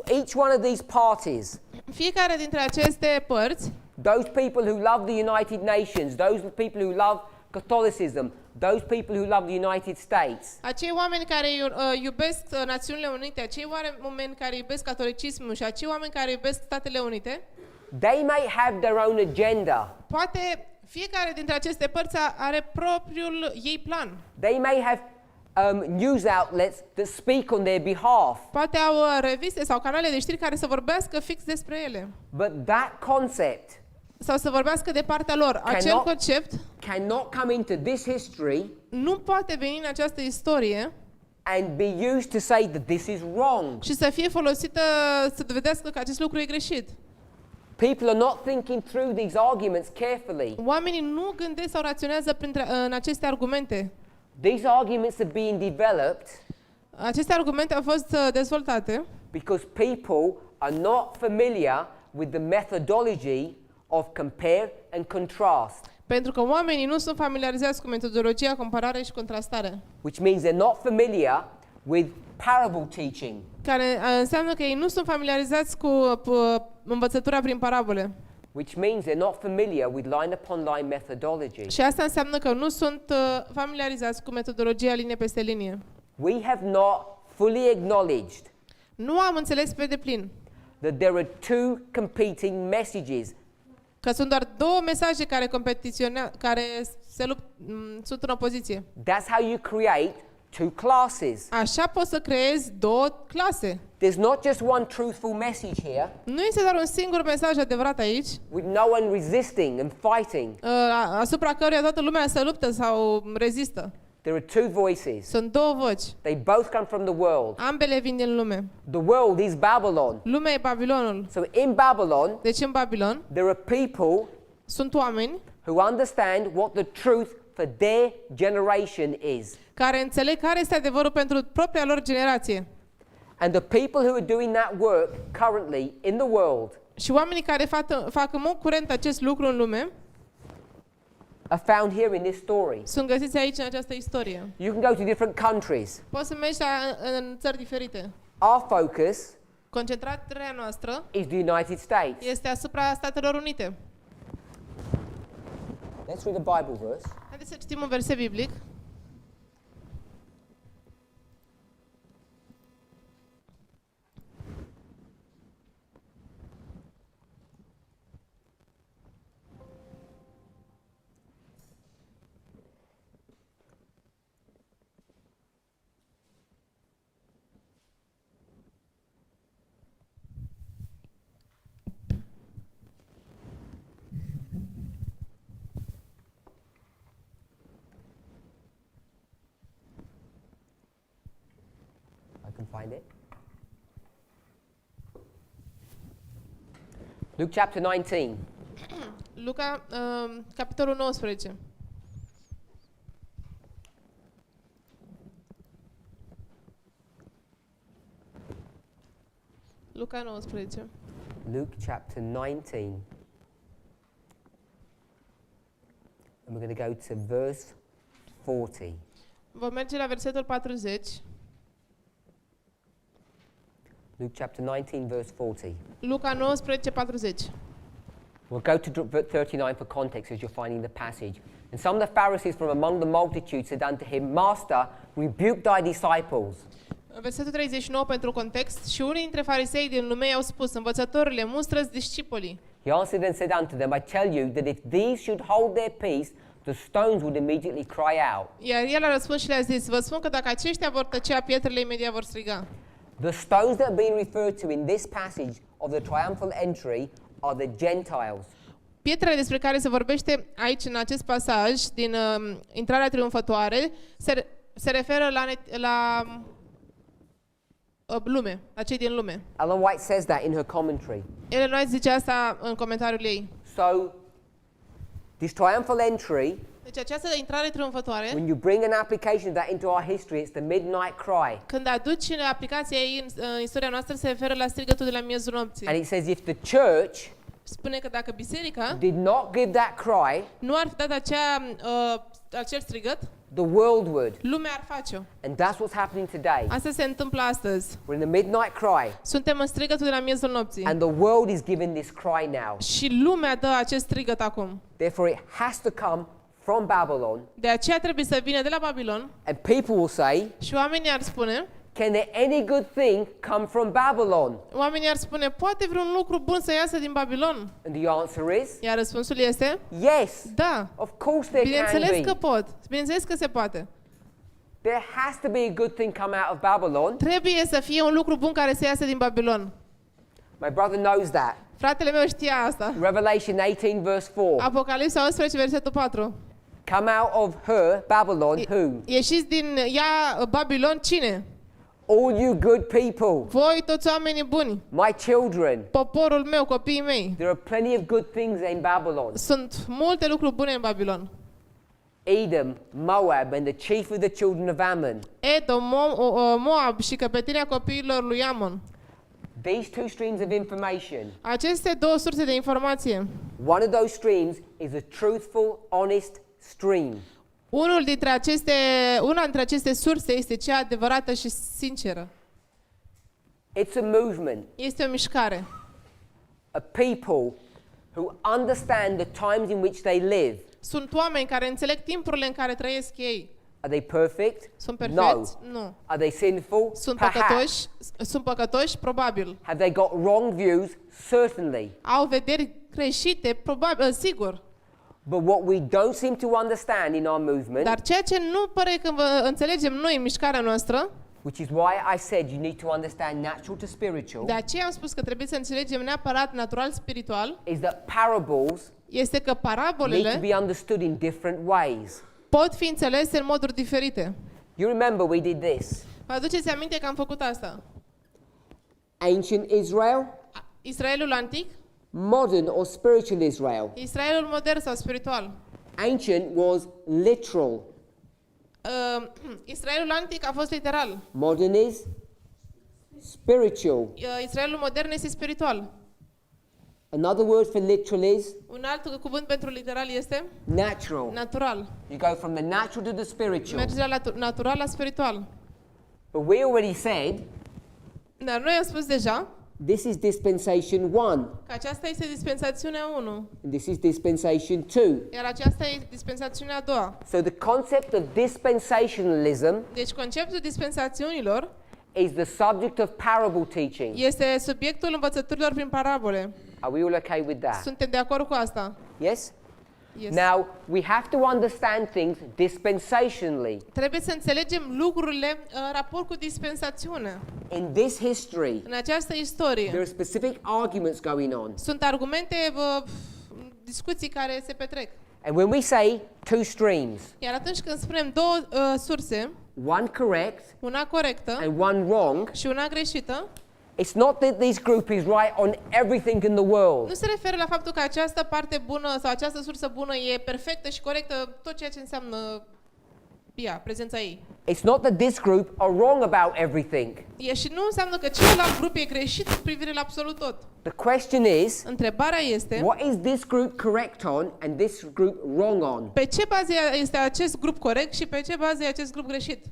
Each one of these parties, Fiecare dintre aceste părți, those people who love the United Nations, those people who love Catholicism, those people who love the United States, acei oameni care iubesc Națiunile Unite, acei oameni care iubesc catolicismul și acei oameni care iubesc Statele Unite, they may have their own agenda. poate fiecare dintre aceste părți are propriul ei plan. They may have news outlets that speak on their behalf. Poate au reviste sau canale de știri care să vorbească fix despre ele. But that concept Sau să vorbească de partea lor. Acel concept cannot come into this history nu poate veni în această istorie and be used to say that this is wrong. și să fie folosită să dovedească că acest lucru e greșit. People are not thinking through these arguments carefully. Oamenii nu gândesc sau raționează în aceste argumente. These arguments are being developed Aceste argumente au fost dezvoltate because people are not familiar with the methodology of compare and contrast, pentru că oamenii nu sunt familiarizați cu metodologia comparare și contrastare, which means they're not familiar with parable teaching. care înseamnă că ei nu sunt familiarizați cu învățătura prin parabole. Which means they're not familiar with line upon line methodology. Și asta înseamnă că nu sunt familiarizați cu metodologia linie peste linie. We have not fully acknowledged Nu am înțeles pe deplin that there are two competing messages. că sunt doar două mesaje care sunt în opoziție. That's how you create two classes. Așa poți să creezi două clase. There's not just one truthful message here Nu este doar un singur mesaj adevărat aici, with no one resisting and fighting. asupra căruia toată lumea se luptă sau rezistă. There are two voices. Sunt două voci. They both come from the world. Ambele vin din lume. The world is Babylon. Lumea e Babilonul. So in Babylon, Deci în Babilon there are people sunt oameni who understand what the truth for their generation is. care înțeleg care este adevărul pentru propria lor generație. And the people who are doing that work currently in the world Și oamenii care fac în mod curent acest lucru în lume are found here in this story. sunt găsiți aici în această istorie. You can go to different countries. Poți să mergi în țări diferite. Our focus Concentrarea noastră is the United States. este asupra Statelor Unite. Let's read a Bible verse. Haideți să citim un verset biblic. I can find it. Luke chapter 19. Luca, capitolul 19. Luca 19. Luke chapter 19. And we're going to go to verse 40. Vom merge la versetul 40. Luke chapter 19, verse 40. Luca 19, 40. We'll go to 39 for context as you're finding the passage. And some of the Pharisees from among the multitude said unto him, Master, rebuke thy disciples. Versetul 39 pentru context. Și unii dintre farisei din lume i-au spus, învățătorule, mustră-ți discipolii. He answered and said unto them, I tell you that if these should hold their peace, the stones would immediately cry out. Iar el a răspuns și le-a zis, vă spun că dacă aceștia vor tăcea, pietrele imediat vor striga. The stones that are being referred to in this passage of the triumphal entry are the Gentiles. Pietrele despre care se vorbește aici în acest pasaj din intrarea triumfătoare se referă la lume, la cei din lume. Ellen White says that in her commentary. Ellen White zice asta în comentariul ei. So, this triumphal entry, Deci această intrare triumfătoare, when you bring an application of that into our history, it's the midnight cry. când aduci în aplicația ei în istoria noastră, se referă la strigătul de la miezul nopții. And it says if the church Spune că dacă biserica did not give that cry, nu ar fi dat acel strigăt, the world would. lumea ar face-o. And that's what's happening today. Asta se întâmplă astăzi. We're in the midnight cry, Suntem în strigătul de la miezul nopții. and the world is giving this cry now. Și lumea dă acest strigăt acum. Therefore, it has to come from Babylon. De aceea trebuie să vină de la Babilon And people will say, și oamenii ar spune, can there any good thing come from Babylon? poate vreun lucru bun să iasă din Babilon? And the answer is, Iar răspunsul este, yes. da. Of course there can Bineînțeles be. că pot. Bineînțeles că se poate. There has to be a good thing come out of Babylon. Trebuie să fie un lucru bun care să iasă din Babilon. My brother knows that. Fratele meu știa asta. Revelation 18 verse 4. Apocalipsa 11, versetul 4. Come out of her, Babylon, who? Ieșiți din ea, Babilon, cine? All you good people, Voi, toți oamenii buni, my children. poporul meu, copiii mei. There are plenty of good things in Babylon. Sunt multe lucruri bune în Babilon. Edom, Moab, and the chief of the children of Ammon. Edom, Moab și căpetenia copiilor lui Amon. These two streams of information. Aceste două surse de informație. One of those streams is a truthful, honest stream. Una dintre aceste surse este cea adevărată și sinceră. It's a movement, Este o mișcare. a people who understand the times in which they live. Sunt oameni care înțeleg timpurile în care trăiesc ei. Are they perfect? Sunt No. perfecți? Nu. Are they sinful? Sunt Perhaps. păcătoși? Sunt păcătoși? Probabil. Have they got wrong views? Certainly. Au vederi greșite? Probabil, sigur. But what we don't seem to understand in our movement, Dar ceea ce nu pare că înțelegem noi în mișcarea noastră, which is why I said you need to understand natural to spiritual, de aceea am spus că trebuie să înțelegem neapărat natural-spiritual, is that parables este că need to parabolele be understood in different ways. pot fi înțelese în moduri diferite. You remember we did this. Vă aduceți aminte că am făcut asta? Ancient Israel, Israelul antic, modern or spiritual Israel. Israelul modern sau spiritual. Ancient was literal. Israelul antic a fost literal. Modern is spiritual. Israelul modern este spiritual. Another word for literal is Un alt cuvânt pentru literal este natural. natural. You go from the natural to the spiritual. Merge de la natural la spiritual. But we already said Dar noi am spus deja this is dispensation 1, că aceasta este dispensațiunea 1, and this is dispensation 2. iar aceasta e dispensațiunea a doua. So the concept of dispensationalism Deci conceptul dispensațiunilor is the subject of parable teaching. este subiectul învățăturilor prin parabole. Are we all okay with that? Suntem de acord cu asta? Yes? Yes. Now, we have to understand things dispensationally. Trebuie să înțelegem lucrurile în raport cu dispensațiunea. In this history, În această there istorie are specific arguments going on. sunt argumente, discuții care se petrec. And when we say two streams, Iar atunci când spunem două surse, one correct una corectă and one wrong, și una greșită, it's not that this group is right on everything in the world. nu se referă la faptul că această parte bună sau această sursă bună e perfectă și corectă tot ceea ce înseamnă prezența ei. It's not that this group are wrong about everything. Și nu înseamnă că celălalt grup e greșit cu privire la absolut tot. The question is, Întrebarea este, what is this group correct on and this group wrong on? pe ce bază este acest grup corect și pe ce bază e acest grup greșit?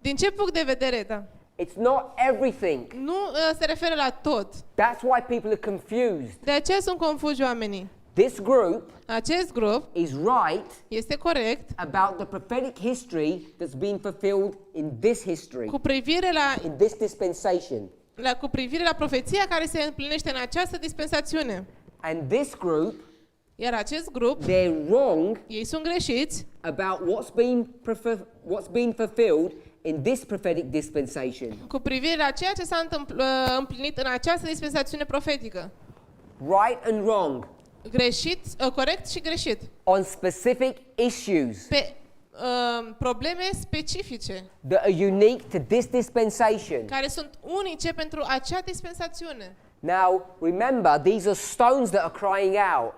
Din ce punct de vedere, da? It's not everything. Nu se referă la tot. That's why people are confused. De aceea sunt confuzi oamenii. This group Acest grup is right este corect about the prophetic history that's been fulfilled in this history, cu privire in this dispensation. cu privire la profeția care se împlinește în această dispensațiune. And this group, Iar acest grup, they're wrong ei sunt greșiți about what's been fulfilled in this prophetic dispensation. cu privire la ceea ce s-a împlinit în această dispensațiune profetică. Right and wrong Greșit, corect și greșit. on specific issues Pe probleme specifice that are unique to this dispensation. care sunt unice pentru acea dispensațiune. Now, remember, these are stones that are crying out.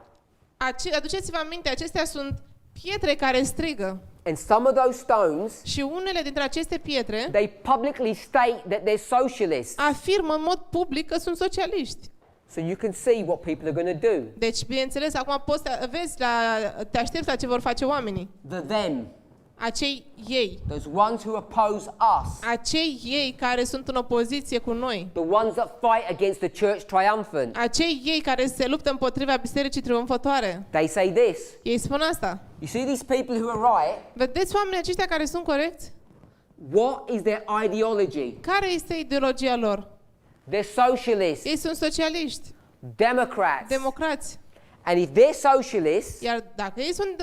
Aduceți-vă aminte, acestea sunt pietre care strigă. And some of those stones, Și unele dintre aceste pietre they publicly state that they're socialists. afirmă în mod public că sunt socialiști. So you can see what people are going to do. Deci, bineînțeles, acum poți să vezi, te aștepți la ce vor face oamenii. The them, Acei ei. those ones who oppose us, Acei ei care sunt în opoziție cu noi. the ones that fight against the church triumphant. Acei ei care se luptă împotriva bisericii triumfătoare. They say this. Ei spun asta. You see these people who are right? Vedeți oamenii aceștia care sunt corecți? What is their ideology? Care este ideologia lor? They're socialists, Ei sunt socialiști, Democrats. democrați. And if they're socialists, Iar dacă ei sunt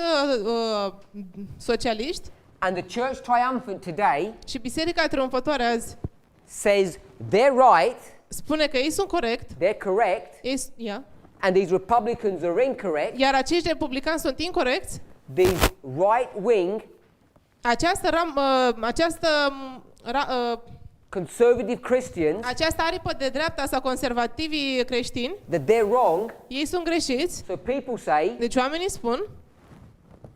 socialiști, And the church triumphant today Și biserica triumfătoare azi says they're right, spune că ei sunt corect, they're correct, and these Republicans are incorrect. iar acești republicani sunt incorecți. These right wing, conservative Christians, această aripă de dreapta sau conservativii creștini, that they're wrong. ei sunt greșiți. So people say, Deci oamenii spun,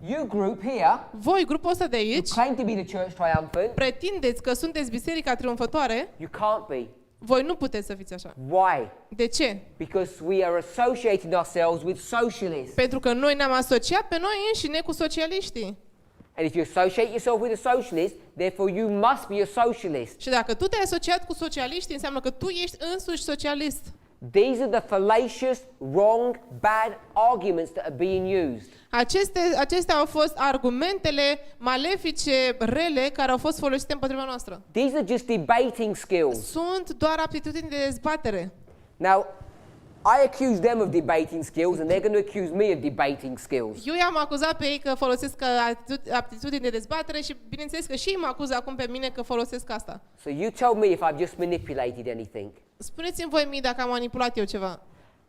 you group here, voi, grupul ăsta de you aici, claim to be the church triumphant, pretindeți că sunteți biserica triumfătoare, you can't be. voi nu puteți să fiți așa. Why? De ce? Because we are associating ourselves with socialists. Pentru că noi ne-am asociat pe noi înșine cu socialiștii. And if you associate yourself with a socialist, therefore you must be a socialist. Și dacă tu te-ai asociat cu socialiștii, înseamnă că tu ești însuși socialist. These are the fallacious, wrong, bad arguments that are being used. Acestea au fost argumentele malefice, rele, care au fost folosite împotriva noastră. These are just debating skills. Sunt doar aptitudini de dezbatere. Now, I accuse them of debating skills and they're going to accuse me of debating skills. Eu i-am acuzat pe ei că folosesc aptitudini de dezbatere și bineînțeles că și ei mă acuză acum pe mine că folosesc asta. So you tell me if I've just manipulated anything. Spuneți-mi voi mie dacă am manipulat eu ceva.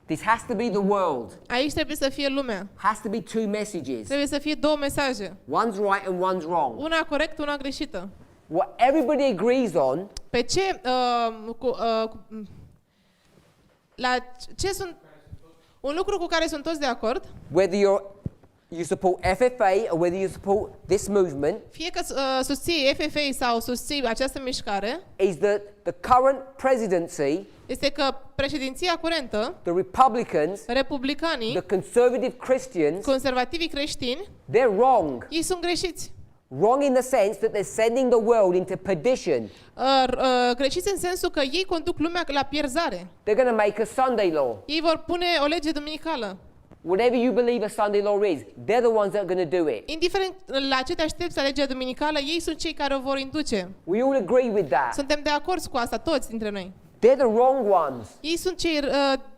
This has to be the world. Aici trebuie să fie lumea. Has to be two messages. Trebuie să fie două mesaje. One's right and one's wrong. Una corectă, una greșită. What everybody agrees on. Pe ce la ce sunt un lucru cu care sunt toți de acord, Whether you support FFA or whether you support this movement, fie că susții FFA sau susții această mișcare, is that the current presidency, este că președinția curentă, the Republicans, republicanii, the conservative Christians, conservativii creștini, they're wrong. ei sunt greșiți. Wrong in the sense that they're sending the world into perdition. Greșiți în sensul că ei conduc lumea la pierzare. They're going to make a Sunday law. Ei vor pune o lege duminicală. Whatever you believe a Sunday law is, they're the ones that are going to do it. Indiferent la ce te aștepți la legea duminicală, ei sunt cei care o vor induce. We all agree with that. Suntem de acord cu asta, toți dintre noi. They're the wrong ones. Ei sunt cei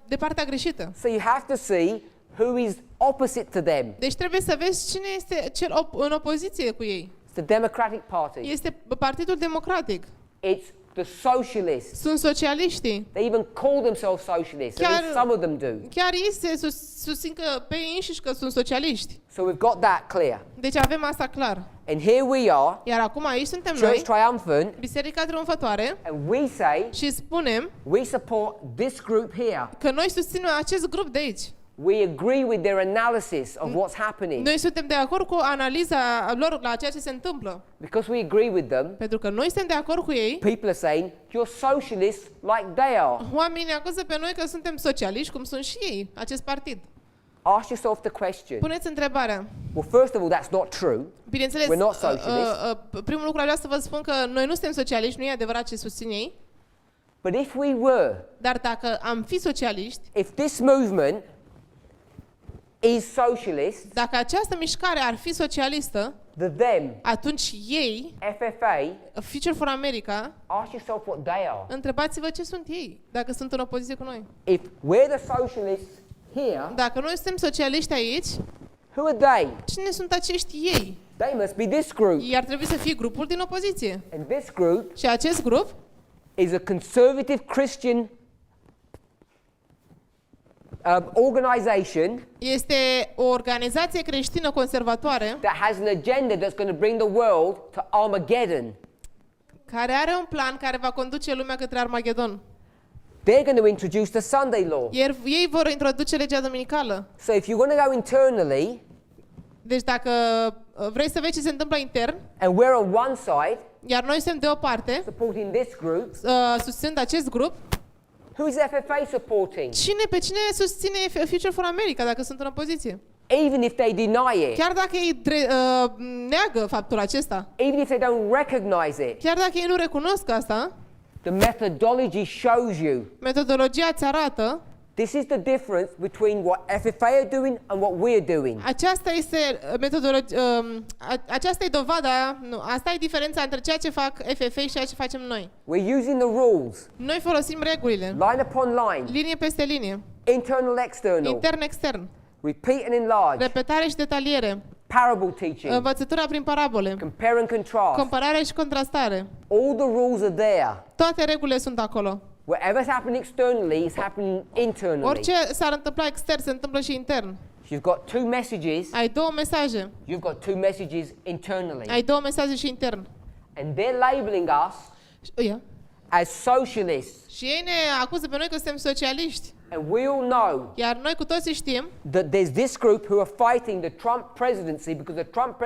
de partea greșită. So you have to see who is opposite to them. Deci trebuie să vezi cine este cel în opoziție cu ei. It's the Democratic Party. Este Partidul Democratic. It's the socialists. Sunt socialiștii. They even call themselves socialists. At least some of them do. Chiar ei se susțin că pe ei înșiși că sunt socialiști. So we've got that clear. Deci avem asta clar. And here we are, Iar acum aici suntem Church noi, Triumphant, Biserica Triumfătoare, and we say și spunem we support this group here. că noi susținem acest grup de aici. We agree with their analysis of what's happening. Noi suntem de acord cu analiza lor la ceea ce se întâmplă. Because we agree with them, Pentru că noi suntem de acord cu ei, people are saying, you're socialists like they are. oamenii ne acuză pe noi că suntem socialiști, cum sunt și ei, acest partid. Ask yourself the question. Puneți întrebarea. Well, first of all, that's not true. Bineînțeles, We're not socialists. primul lucru vreau să vă spun că noi nu suntem socialiști, nu e adevărat ce susțin ei. But if we were, Dar dacă am fi socialiști, if this movement is socialist, dacă această mișcare ar fi socialistă, the them, atunci ei, FFA, Future for America, ask yourself what they are. întrebați-vă ce sunt ei, dacă sunt în opoziție cu noi. If we're the socialists here, Dacă noi suntem socialiști aici, who are they? cine sunt acești ei? They must be this group. Ei ar trebui să fie grupul din opoziție. And this group Și acest grup is a conservative Christian organization este o organizație creștină conservatoare that has an agenda that's going to bring the world to Armageddon. care are un plan care va conduce lumea către Armagedon. They're going to introduce the Sunday law. Iar ei vor introduce legea duminicală. So if you want to go internally, Deci dacă vrei să vezi ce se întâmplă intern, and we're on one side iar noi suntem de o parte, supporting this group, susținând acest grup, who's FFA supporting? pe cine susține Future for America dacă sunt în opoziție? Even if they deny it, Chiar dacă ei neagă faptul acesta, even if they don't recognize it, chiar dacă ei nu recunosc asta, the methodology shows you. metodologia îți arată. This is the difference between what FFA are doing and what we're doing. Aceasta este aceasta e dovada, nu, asta e diferența între ceea ce fac FFA și ceea ce facem noi. We're using the rules, Noi folosim regulile, line upon line, linie peste linie, internal, external, intern, extern, repeat and enlarge. repetare și detaliere. parable teaching, învățătura prin parabole, compare and contrast. comparare și contrastare. All the rules are there. Toate regulile sunt acolo. Whatever's happening externally is happening internally. Orice s-ar întâmpla extern, se întâmplă și intern. You've got two messages. Ai două mesaje. You've got two messages internally. Ai două mesaje și intern. And they're labeling us as socialists. Și ei ne acuză pe noi că suntem socialiști. And we all know Iar noi cu toții știm that there's this group who are fighting the Trump presidency because the Trump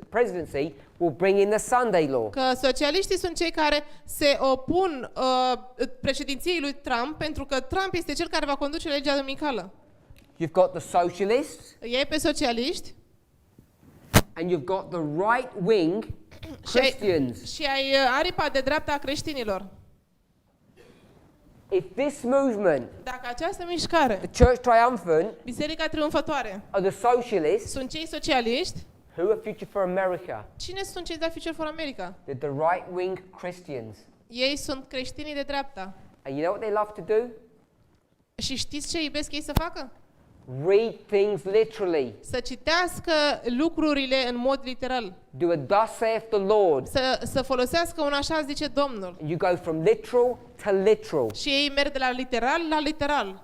presidency will bring in the Sunday law. că socialiștii sunt cei care se opun președinției lui Trump pentru că Trump este cel care va conduce legea duminicală. You've got the socialists Ei pe socialiști and you've got the right-wing Christians. și ai aripa de dreapta a creștinilor. If this movement, Dacă această mișcare, the Church Triumphant, Biserica Triumfătoare, are the socialists, sunt cei socialiști, who are Future for America? cine sunt cei de la Future for America? They're the right-wing Christians. Ei sunt creștinii de dreapta. And you know what they love to do? Și știți ce iubesc ei să facă? Read things literally. Să citească lucrurile în mod literal. Do a thus saith the Lord. Să folosească un așa zice Domnul. And you go from literal to literal. Și ei merg de la literal la literal.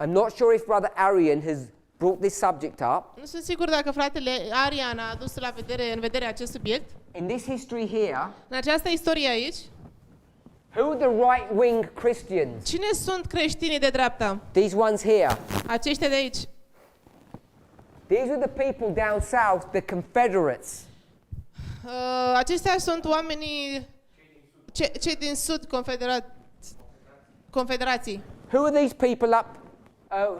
I'm not sure if Brother Arian has brought this subject up. Nu sunt sigur dacă fratele Arian a adus în vedere acest subiect. In this history here, În această istorie aici, who are the right-wing Christians? cine sunt creștinii de dreapta? These ones here. Aceștia de aici. These are the people down south, the Confederates. Aceștia sunt oamenii cei din sud confederații. Who are these people up,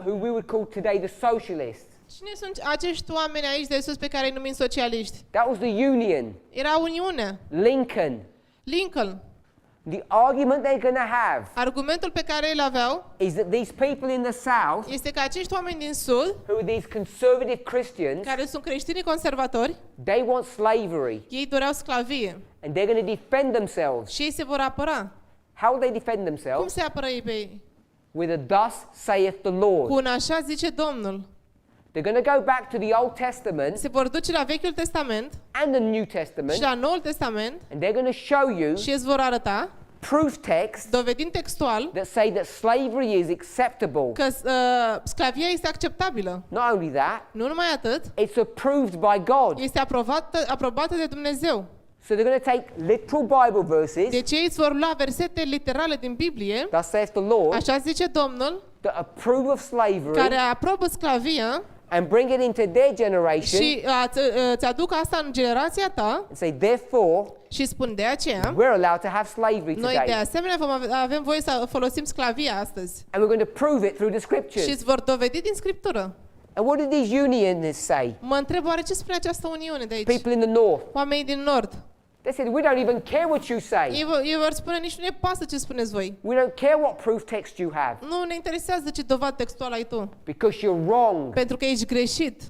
who we would call today the socialists? Cine sunt acești oameni aici de sus pe care îi numim socialiști? That was the Union. Era Uniunea. Lincoln. Lincoln. The argument they're going to have Argumentul pe care îl aveau is that these people in the south, este că acești oameni din sud, who are these conservative Christians, care sunt creștinii conservatori, they want slavery. ei doreau sclavie And they're going to defend themselves. și ei se vor apăra. How will they defend Cum themselves? se apără ei pe ei? With a thus saith the Cu Lord. un așa zice Domnul. They're going to go back to the Old Testament Se vor duce la Vechiul Testament and the New și Testament, la Noul Testament and they're going to show you și îți vor arăta, proof texts dovedind textual, that say that slavery is acceptable. că sclavia este acceptabilă. Not only that, Nu numai atât, it's approved by God. este aprobată de Dumnezeu. So they're going to take literal Bible verses, Deci ei îți vor lua versete literale din Biblie, thus saith the Lord, așa zice Domnul, that approve of slavery care aprobă sclavia and bring it into their generation și îți aduc asta în generația ta and say, therefore, și spun de aceea, we're allowed to have slavery noi de today. asemenea avem voie să folosim sclavia astăzi. And we're going to prove it through the Și scriptures. îți vor dovedi din Scriptură. And what did these unionists say? Mă întreb oare ce spune această uniune de aici? People in the north. Oamenii din Nord. They said, we don't even care what you say. Ei vor spune, nici nu ne pasă ce spuneți voi. We don't care what proof text you have Nu ne interesează ce dovadă textuală ai tu, because you're wrong. pentru că ești greșit.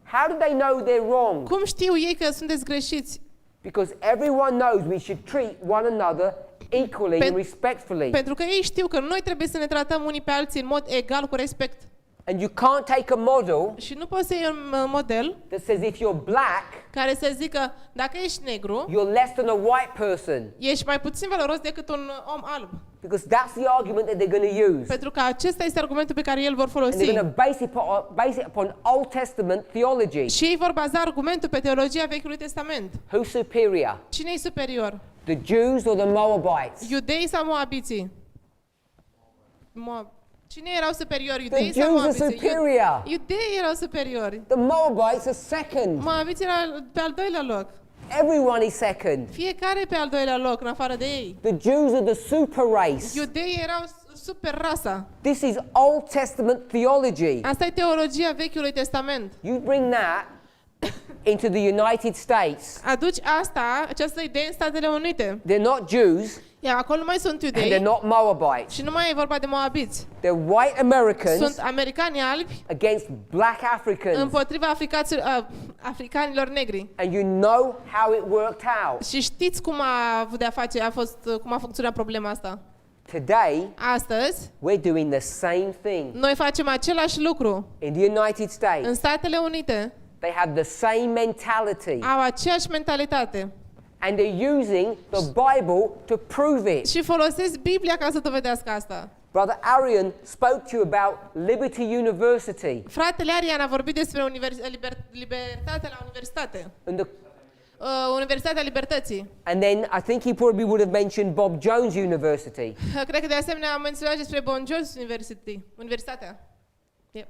How do they know they're wrong? Cum știu ei că sunteți greșiți? Because everyone knows we should treat one another equally and respectfully. Pentru că ei știu că noi trebuie să ne tratăm unii pe alții în mod egal, cu respect. And you can't take a model Și nu poți să iei un model that says if you're black, care să zică, dacă ești negru, you're less than a white person. ești mai puțin valoros decât un om alb. Because that's the argument that they're going to use. Pentru că acesta este argumentul pe care el vor And folosi. they're going to base it upon Old Testament theology. Și ei vor baza argumentul pe teologia Vechiului Testament. Who's superior? Cine e superior? The Jews or the Moabites? Iudeii sau moabiții? Cine erau superiori? The Iudeii sau Jews are moabiții? superior. Iudeii erau superiori. The Moabites are second. Moabiții erau pe al doilea loc. Everyone is second. Fiecare pe al doilea loc, în afară de ei. The Jews are the super race. Iudeii erau super rasa. This is Old Testament theology. Asta e teologia Vechiului Testament. You bring that into the United States. Aduci această idee în Statele Unite. They're not Jews Iar acolo nu mai sunt and iudei they're not Moabites. și nu mai e vorba de moabiți. They're white Americans Sunt americani albi against black Africans. împotriva africanilor negri. And you know how it worked out. Și știți cum cum a funcționat problema asta. Today, Astăzi, we're doing the same thing noi facem același lucru in the United States. în Statele Unite. They have the same mentality. au aceeași mentalitate And they're using the Bible to prove it. și folosesc Biblia ca să dovedească asta. Brother Arian spoke to you about Liberty University Fratele Arian a vorbit despre libertatea la universitate. and Universitatea Libertății. and then I think he probably would have mentioned Bob Jones University. Cred că de asemenea am menționat despre Bon Jones Universitatea. Yep.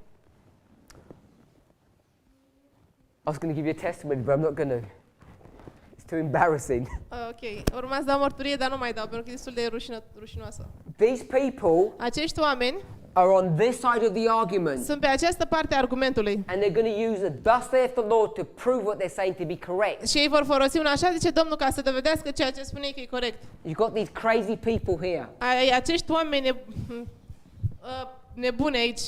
I was going to give you a testimony, but I'm not going to. It's too embarrassing. Ok, urma să dau mărturie, dar nu mai dau, pentru că e destul de rușinoasă. These people Acești oameni are on this side of the argument, sunt pe această parte a argumentului. and they're going to use the thus saith the Lord to prove what they're saying to be correct. Și ei vor folosi un așa zice Domnul ca să dovedească ceea ce spune că e corect. You've got these crazy people here, Acești oameni nebuni aici,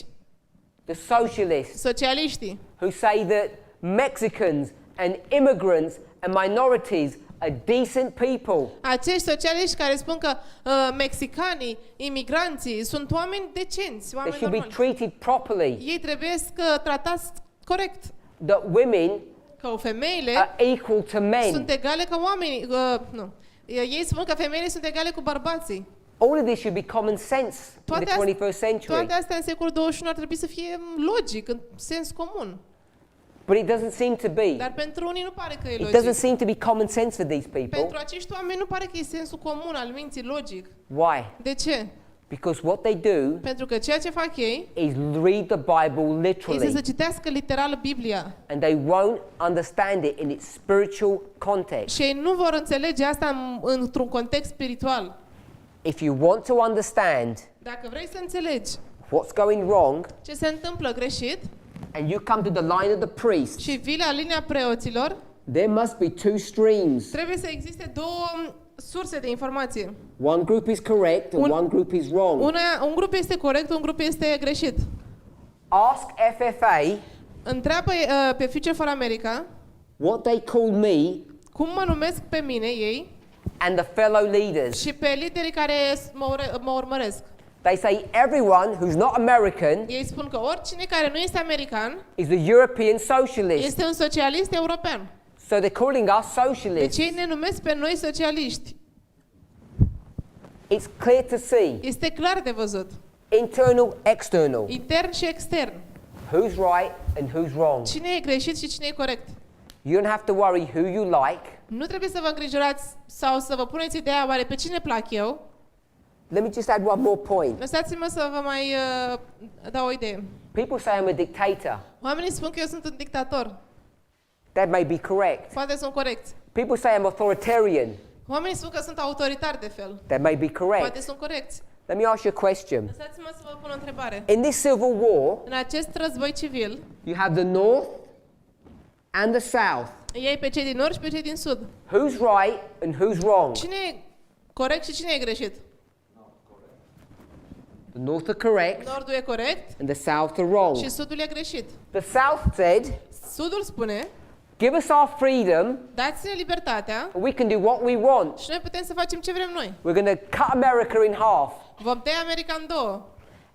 the socialists, socialiștii, who say that Mexicans and immigrants and minorities are decent people. acești socialiști care spun că mexicanii, imigranții sunt oameni decenți, They oameni should be normali. treated properly. Ei trebuie tratați corect. That women Că femeile are equal to men. sunt egale ca oamenii. Nu. Ei spun că femeile sunt egale cu bărbații. All of this should be common sense in the 21st century. Toate astea în secolul 21 ar trebui să fie logic, în sens comun. But it doesn't seem to be. Dar pentru unii nu pare că e It doesn't logic. seem to be common sense for these people. Pentru acești oameni nu pare că e sensul comun al minții logic. Why? De ce? Because what they do Pentru că ceea ce fac ei is read the Bible este să literally, citească literal Biblia. and they won't understand it in its spiritual context. Și ei nu vor înțelege asta într-un context spiritual. If you want to understand Dacă vrei să înțelegi what's going wrong, ce se întâmplă greșit and you come to the line of the priest, și vii la linia preoților, there must be two streams. trebuie să existe două surse de informație. One group is correct and one group is wrong. Un grup este corect, un grup este greșit. Ask FFA Întreabă pe Future for America what they call me cum mă numesc pe mine, ei, and the fellow leaders. și pe liderii care mă urmăresc. They say everyone who's not American Ei spun că oricine care nu este american is a European socialist. este un socialist european. So they're calling us Deci socialists. ei ne numesc pe noi socialiști. It's clear to see. Este clar de văzut. Internal, external. Intern și extern. Who's right and who's wrong. Cine e greșit și cine e corect. You don't have to worry who you like. Nu trebuie să vă îngrijorați sau să vă puneți ideea oare pe cine plac eu. Let me just add one more point. Lăsați-mă să vă mai dau o idee. People say I'm a dictator. Oamenii spun că eu sunt un dictator. That may be correct. Poate sunt corecți. People say I'm authoritarian. Oamenii spun că sunt autoritar de fel. That may be Poate correct. sunt corecți. Let me ask you a question. Lăsați-mă să vă pun o întrebare. In this civil war, În acest război civil, you have the North and the South. ei pe cei din nord și pe cei din sud. Who's right and who's wrong? Cine e corect și cine e greșit? The North are correct Nordul e corect and the South are wrong. și sudul e greșit. The South said, Sudul spune, give us our freedom dați-ne libertatea and we can do what we want. și noi putem să facem ce vrem noi. We're going to cut America in half. Vom tăia America în două.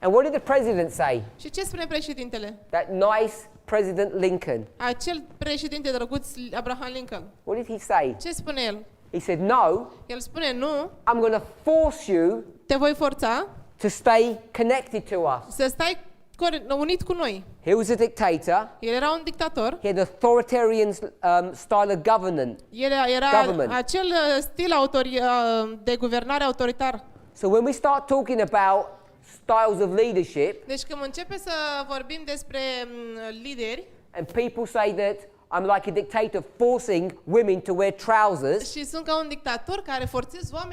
And what did the president say? Și ce spune președintele? That nice President Lincoln. Acel președinte drăguț Abraham Lincoln. What did he say? Ce spune el? He said, no, El spune, nu, I'm going to force you te voi forța to stay connected to us. să stai unit cu noi. He was a dictator. El era un dictator. He had authoritarian style of government. El era Government. acel stil de guvernare autoritar. So when we start talking about styles of leadership, Deci când începe să vorbim despre lideri and people say that I'm like a dictator forcing women to wear trousers, și sunt ca un dictator care forțează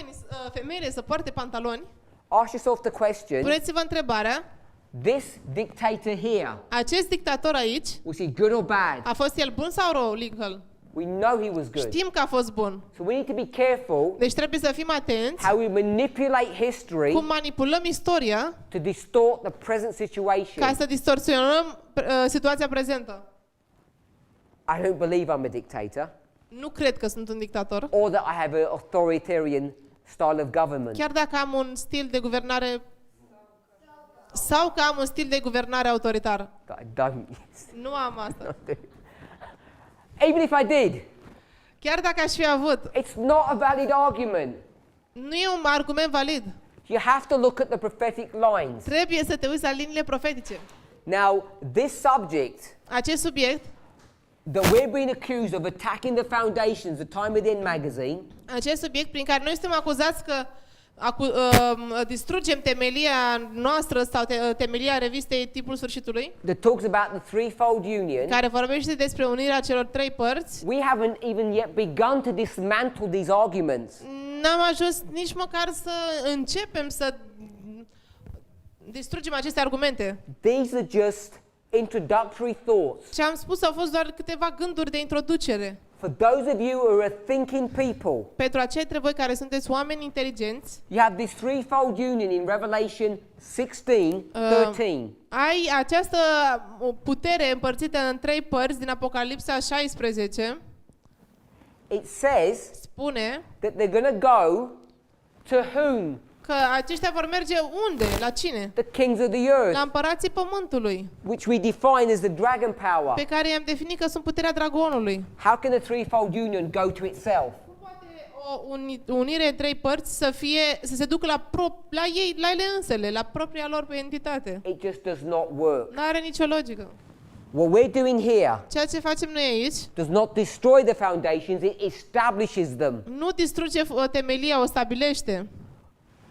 femeile să poarte pantaloni, ask yourself the question, puneți-vă întrebarea, this dictator here, acest dictator aici, was he good or bad? a fost el bun sau rău, Lincoln? We know he was good. Știm că a fost bun. So we need to be careful Deci trebuie să fim atenți how we manipulate history cum manipulăm istoria to distort the present ca situation. să distorsionăm situația prezentă. I don't believe I'm a dictator Nu cred că sunt un dictator, or that I have an authoritarian style of government. chiar dacă am un stil de guvernare sau că am un stil de guvernare autoritar. But I don't. Nu am asta. Even if I did, Chiar dacă aș fi avut, it's not a valid argument. nu e un argument valid. You have to look at the prophetic lines. Trebuie să te uiți la liniile profetice. Now, this subject Acest subiect, that we're being accused of attacking the foundations, the Time Within magazine, acest subiect prin care noi suntem acuzați că distrugem temelia noastră sau temelia revistei Timpul Sfârșitului, that talks about the threefold union, care vorbește despre unirea celor trei părți, we haven't even yet begun to dismantle these arguments. n-am ajuns nici măcar să începem să distrugem aceste argumente. These are just introductory thoughts. Ce am spus au fost doar câteva gânduri de introducere. For those of you who are thinking people, Pentru acei dintre voi care sunteți oameni inteligenți, you have this threefold union in Revelation 16:13. ai această putere împărțită în trei părți din Apocalipsa 16. It says Spune that they're going to go to whom? că aceștia vor merge unde? La cine? The kings of the earth, La împărații pământului, which we define as the dragon power. pe care i-am definit că sunt puterea dragonului. How can the threefold union go to itself? Cum poate o unire în trei părți să se ducă la ei, la ele însele, la propria lor entitate? It just does not work. Nu are nicio logică. What we're doing here Ceea ce facem noi aici does not destroy the foundations, it establishes them. nu distruge temelia, o stabilește.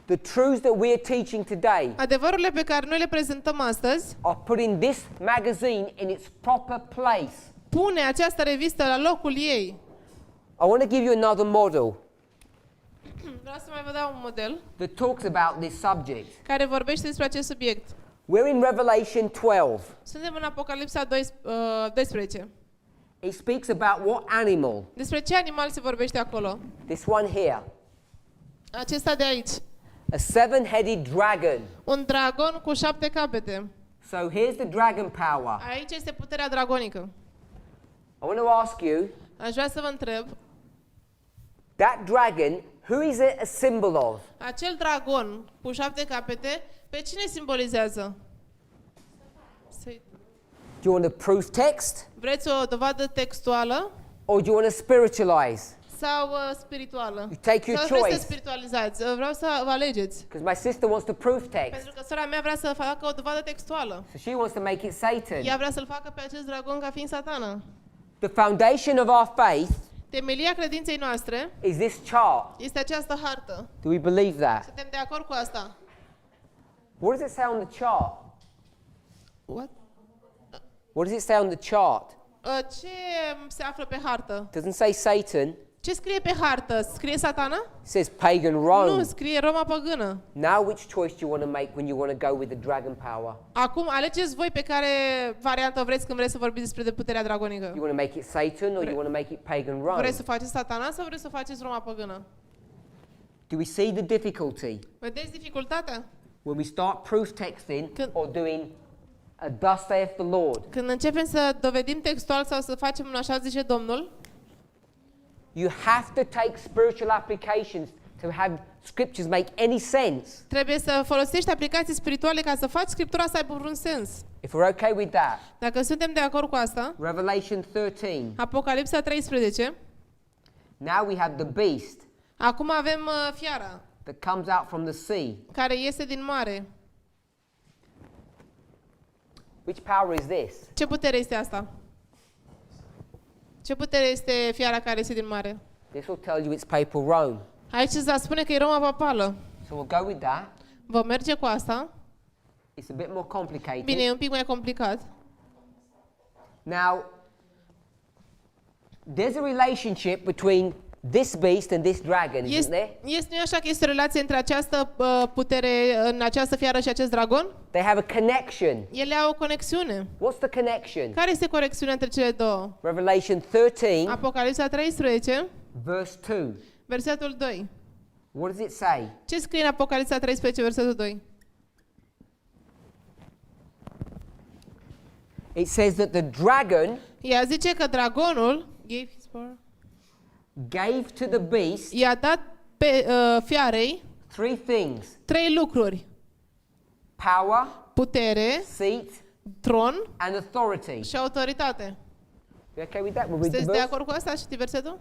The truths that we are teaching today Adevărurile pe care noi le prezentăm astăzi are putting this magazine in its proper place. pune această revistă la locul ei. I want to give you another model Vreau să mai vă dau un model that talks about this subject. care vorbește despre acest subiect. We're in Revelation 12. Suntem în Apocalipsa 12. It speaks about what animal? Despre ce animal se vorbește acolo? This one here. Acesta de aici. A seven-headed dragon. Un dragon cu 7 capete. So here's the dragon power. Aici este puterea dragonică. I want to ask you, Aș vrea să vă întreb, that dragon, who is it a symbol of? acel dragon cu 7 capete, pe cine simbolizează? Do you want a proof text Vreți o dovadă textuală or do you want to spiritualize? sau spirituală? You take your Sau vreți să choice. spiritualizați? Vreau să vă alegeți. Because my sister wants the proof text. Pentru că sora mea vrea să facă o dovadă textuală. So she wants to make it Satan. Ea vrea să-l facă pe acest dragon ca fiind satana. The foundation of our faith Temelia credinței noastre is this chart. este această hartă. Do we believe that? Suntem de acord cu asta? What does it say on the chart? What? What does it say on the chart? Ce se află pe hartă? Doesn't say Satan. Ce scrie pe hartă? Scrie satana? It says pagan Rome. Nu, scrie Roma păgână. Now which choice do you want to make when you want to go with the dragon power? Acum alegeți voi pe care variantă vreți când vreți să vorbiți despre puterea dragonică. You want to make it Satan or you want to make it pagan Rome? Vreți să faceți satana sau vreți să faceți Roma păgână? Do we see the difficulty Vedeți dificultatea? when we start proof texting Când- or doing a thus saith the Lord? Când începem să dovedim textual sau să facem un așa zice Domnul, You have to take spiritual applications to have scriptures make any sense. trebuie să folosești aplicații spirituale ca să faci Scriptura să aibă un sens. If we're okay with that, Dacă suntem de acord cu asta, Revelation 13. Apocalipsa 13, Now we have the beast acum avem fiara that comes out from the sea. care iese din mare. Which power is this? Ce putere este asta? Ce putere este fiara care iese din mare? This will tell you it's papal Rome. Aici îți va spune că e Roma papală. So we'll go with that. Vom merge cu asta. It's a bit more complicated. Bine, e un pic mai complicat. Now, there's a relationship between this beast and this dragon, isn't there? Nu așa că este o relație între această putere, în această fiară și acest dragon? They have a connection. Ele au o conexiune. What's the connection? Care este conexiunea între cele două? Revelation 13, Apocalipsa 13, verse 2. versetul 2. What does it say? Ce scrie în Apocalipsa 13, versetul 2? It says that the dragon Ea zice că dragonul gave to the beast i-a dat pe fiarei three things: 3 lucruri. power, Putere, seat, tron and authority. și autoritate. You okay with that? We'll read the Sunteți de verse. acord cu asta? Citi versetul?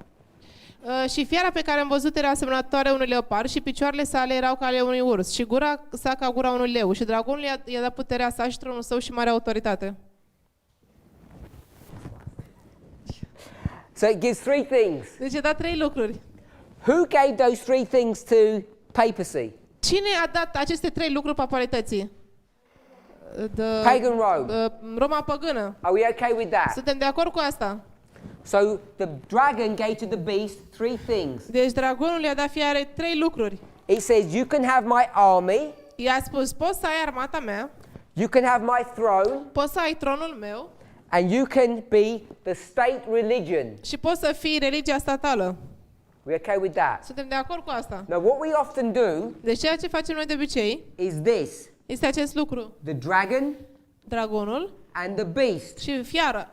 Și fiara pe care am văzut era asemănătoare unui leopard și picioarele sale erau ca ale unui urs și gura sa ca gura unui leu și dragonul i-a dat puterea sa și tronul său și mare autoritate. So it gives three things. Deci a dat 3 lucruri. Who gave those three things to papacy? Cine a dat aceste 3 lucruri paparității? Pagan Rome. Roma păgână. Are we okay with that? Suntem de acord cu asta? So the dragon gave to the beast three things. Deci dragonul i-a dat fiare 3 lucruri. It says, you can have my army, I-a spus, poți să ai armata mea, you can have my throne, poți să ai tronul meu and you can be the state religion. și poți să fii religia statală. We okay with that? Suntem de acord cu asta. Now what we often do Deci ceea ce facem noi de obicei is this. este acest lucru. The dragon Dragonul and the beast. și fiara.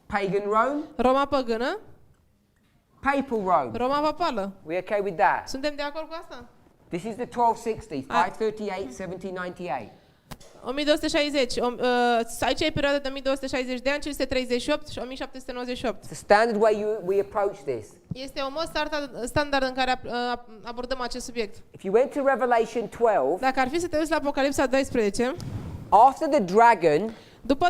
Pagan Rome, Roma păgână, papal Rome. Roma papală. We okay with that? Suntem de acord cu asta? This is the 1260, 538, 1798. 1260. Aici e perioada de 1260 de ani, 538 și 1798. It's the standard way we approach this. Este un mod standard în care abordăm acest subiect. If you went to Revelation 12, Dacă ar fi să te uiți la Apocalipsa 12, after the dragon după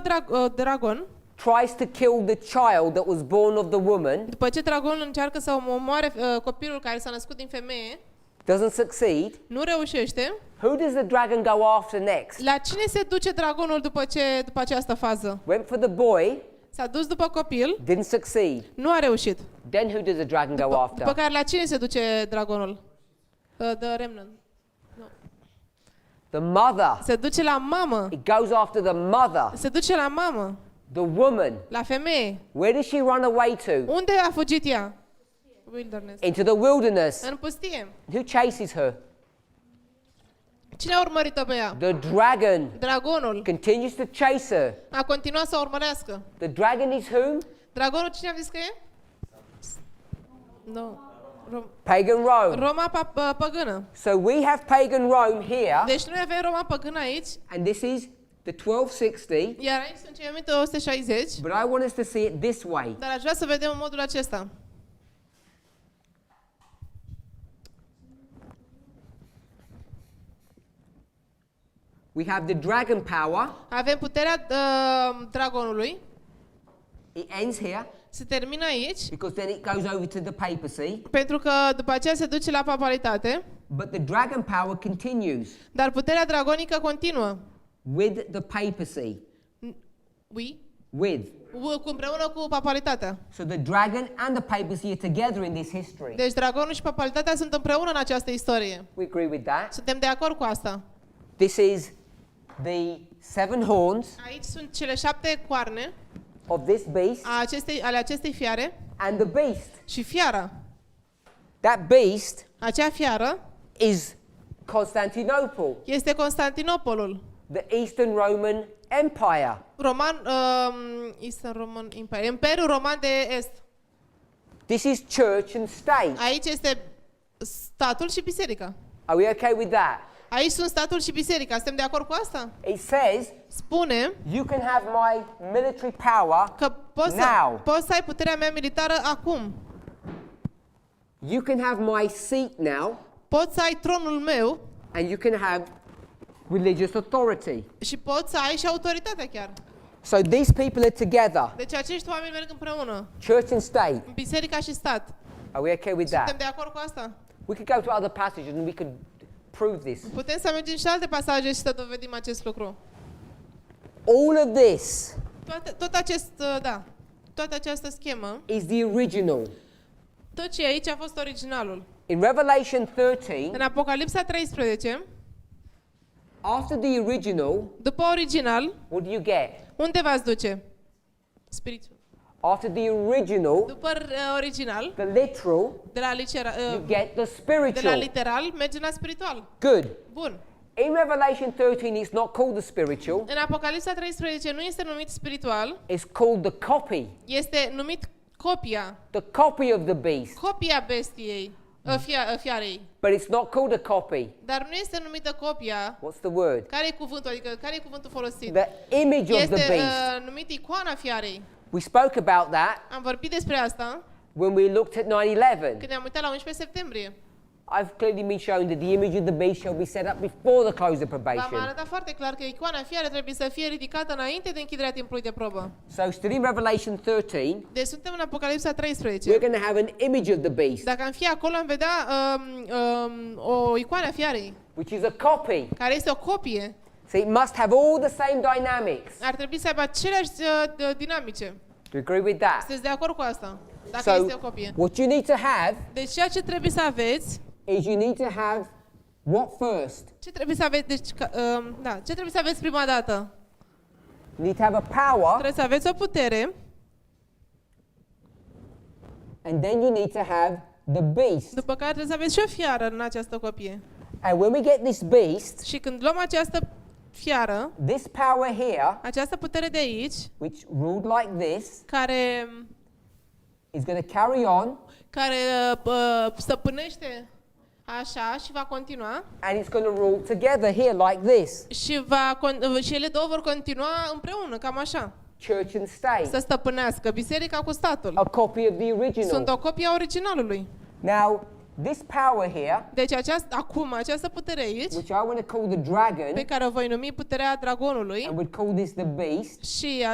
dragon, tries to kill the child that was born of the woman, după ce dragonul încearcă să omoare copilul care s-a născut din femeie, doesn't succeed, nu reușește, who does the dragon go after next? la cine se duce dragonul după această fază? Went for the boy, S-a dus după copil, didn't succeed. nu a reușit. Then who does the dragon go După after? care la cine se duce dragonul? The remnant. The mother. Se duce la mamă. It goes after the mother, Se duce la mamă, the woman. la femeie. Where does she run away to? Unde a fugit ea? Wilderness. Into the wilderness. În pustie. Who chases her? Cine a urmărit-o pe ea? The dragon Dragonul. continues to chase her. A continuat să o urmărească. The dragon is whom? Dragonul cine a zis că e? Nu. Pagan Rome. Roma păgână. So we have pagan Rome here, Deci noi avem Roma păgână aici, and this is the 1260, iar aici sunt cei 1260, but I want us to see it this way. dar aș vrea să vedem în modul acesta. We have the dragon power. Avem puterea dragonului, It ends here se termină aici, because then it goes over to the papacy, pentru că după aceea se duce la papalitate, but the dragon power continues dar puterea dragonică continuă. with the papacy. Oui? With. Împreună cu papalitatea. So the dragon and the papacy are together in this history. Deci dragonul și papalitatea sunt împreună în această istorie. We agree with that. Suntem de acord cu asta. This is the 7 horns Aici sunt cele 7 coarne of this beast ale acestei fiare and the beast. și fiara. That beast Acea fiară is Constantinople, este Constantinopolul, the Eastern Roman Empire. Eastern Roman Empire, Imperiul Roman de Est. This is church and state. Aici este statul și biserica. Are we okay with that? Aici sunt statul și biserica. Suntem de acord cu asta? It says Spune you can have my military power că now. poți să ai puterea mea militară acum. You can have my seat now, Poți să ai tronul meu and you can have religious authority. și poți să ai și autoritatea chiar. So these people are together, Deci acești oameni merg împreună. church and state. Biserica și stat. Are we okay with Suntem that? de acord cu asta? We could go to other passages and we could prove this. Putem să mergem și alte pasaje și să dovedim acest lucru. All of this Toată această schemă, is the original. tot ce e aici a fost originalul. In Revelation 13, În Apocalipsa 13, after the original, după original, what do you get? unde v-ați duce? Spiritul. After the original, După original, the literal, de la you get the de la spiritual. literal, mergem la spiritual. Good. Bun. In Revelation 13, it's not called the spiritual, În Apocalipsa 13 nu este numit spiritual, it's called the copy. este numit copia. The copy of the beast. Copia bestiei. fiarei. But it's not called a copy. Dar nu este numită copia. What's the word? Care e cuvântul? Adică care e cuvântul folosit? The image of Este the beast. numit icoana fiarei. We spoke about that Am vorbit despre asta when we looked at 9/11. când ne-am uitat la 11 septembrie. I've clearly been shown that the image of the beast shall be set up before the close of V-am probation. arătat foarte clar că icoana fiarei trebuie să fie ridicată înainte de închiderea timpului de probă. So still in Revelation 13, Deci suntem în Apocalipsa we're 13. going to have an image of the beast, Dacă am fi acolo, am vedea o icoană a fiarei, which is a copy. care este o copie. So it must have all the same dynamics. Ar trebui să aibă aceleași dinamice. Do you agree with that? Sunteți de acord cu asta? Dacă So este o copie. what you need to have Deci ceea ce trebuie să aveți, is you need to have what first? ce trebuie să aveți, deci, ce trebuie să aveți prima dată? You need to have a power, Trebuie să aveți o putere, and then you need to have the beast. după care trebuie să aveți și o fiară în această copie. And when we get this beast, Și când luăm această fiară, this power here, această putere de aici, which ruled like this, care is going to carry on, stăpânește așa și va continua and it's going to rule together here like this. și ele două vor continua împreună, cam așa. Church and state. Să stăpânească biserica cu statul. A copy of the original. Sunt o copie a originalului. Now, this power here, Deci această putere aici, which I want to call the dragon, pe care o voi numi puterea dragonului, and would call this the beast. și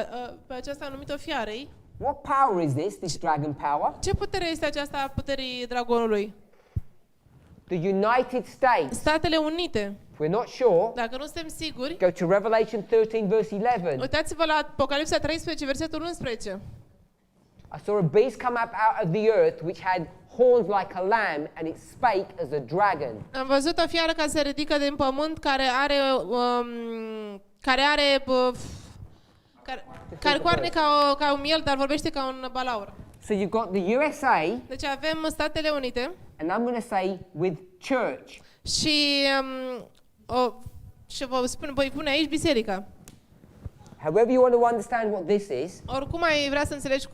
pe aceasta am numit-o fiarei. What power is this dragon power? Ce putere este aceasta a puterii dragonului? The United States. Statele Unite. If we're not sure, Dacă nu suntem siguri, go to Revelation 13 verse 11. uitați-vă la Apocalipsa 13, versetul 11. I saw a beast come up out of the earth which had horns like a lamb, and it spake as a dragon. Am văzut o fiară care se ridică din pământ, care coarne ca un miel, dar vorbește ca un balaur. So you've got the USA, Deci avem Statele Unite and I'm going to say with church. și voi pune aici biserica. However you want to understand what this is, Oricum ai vrea să înțelegi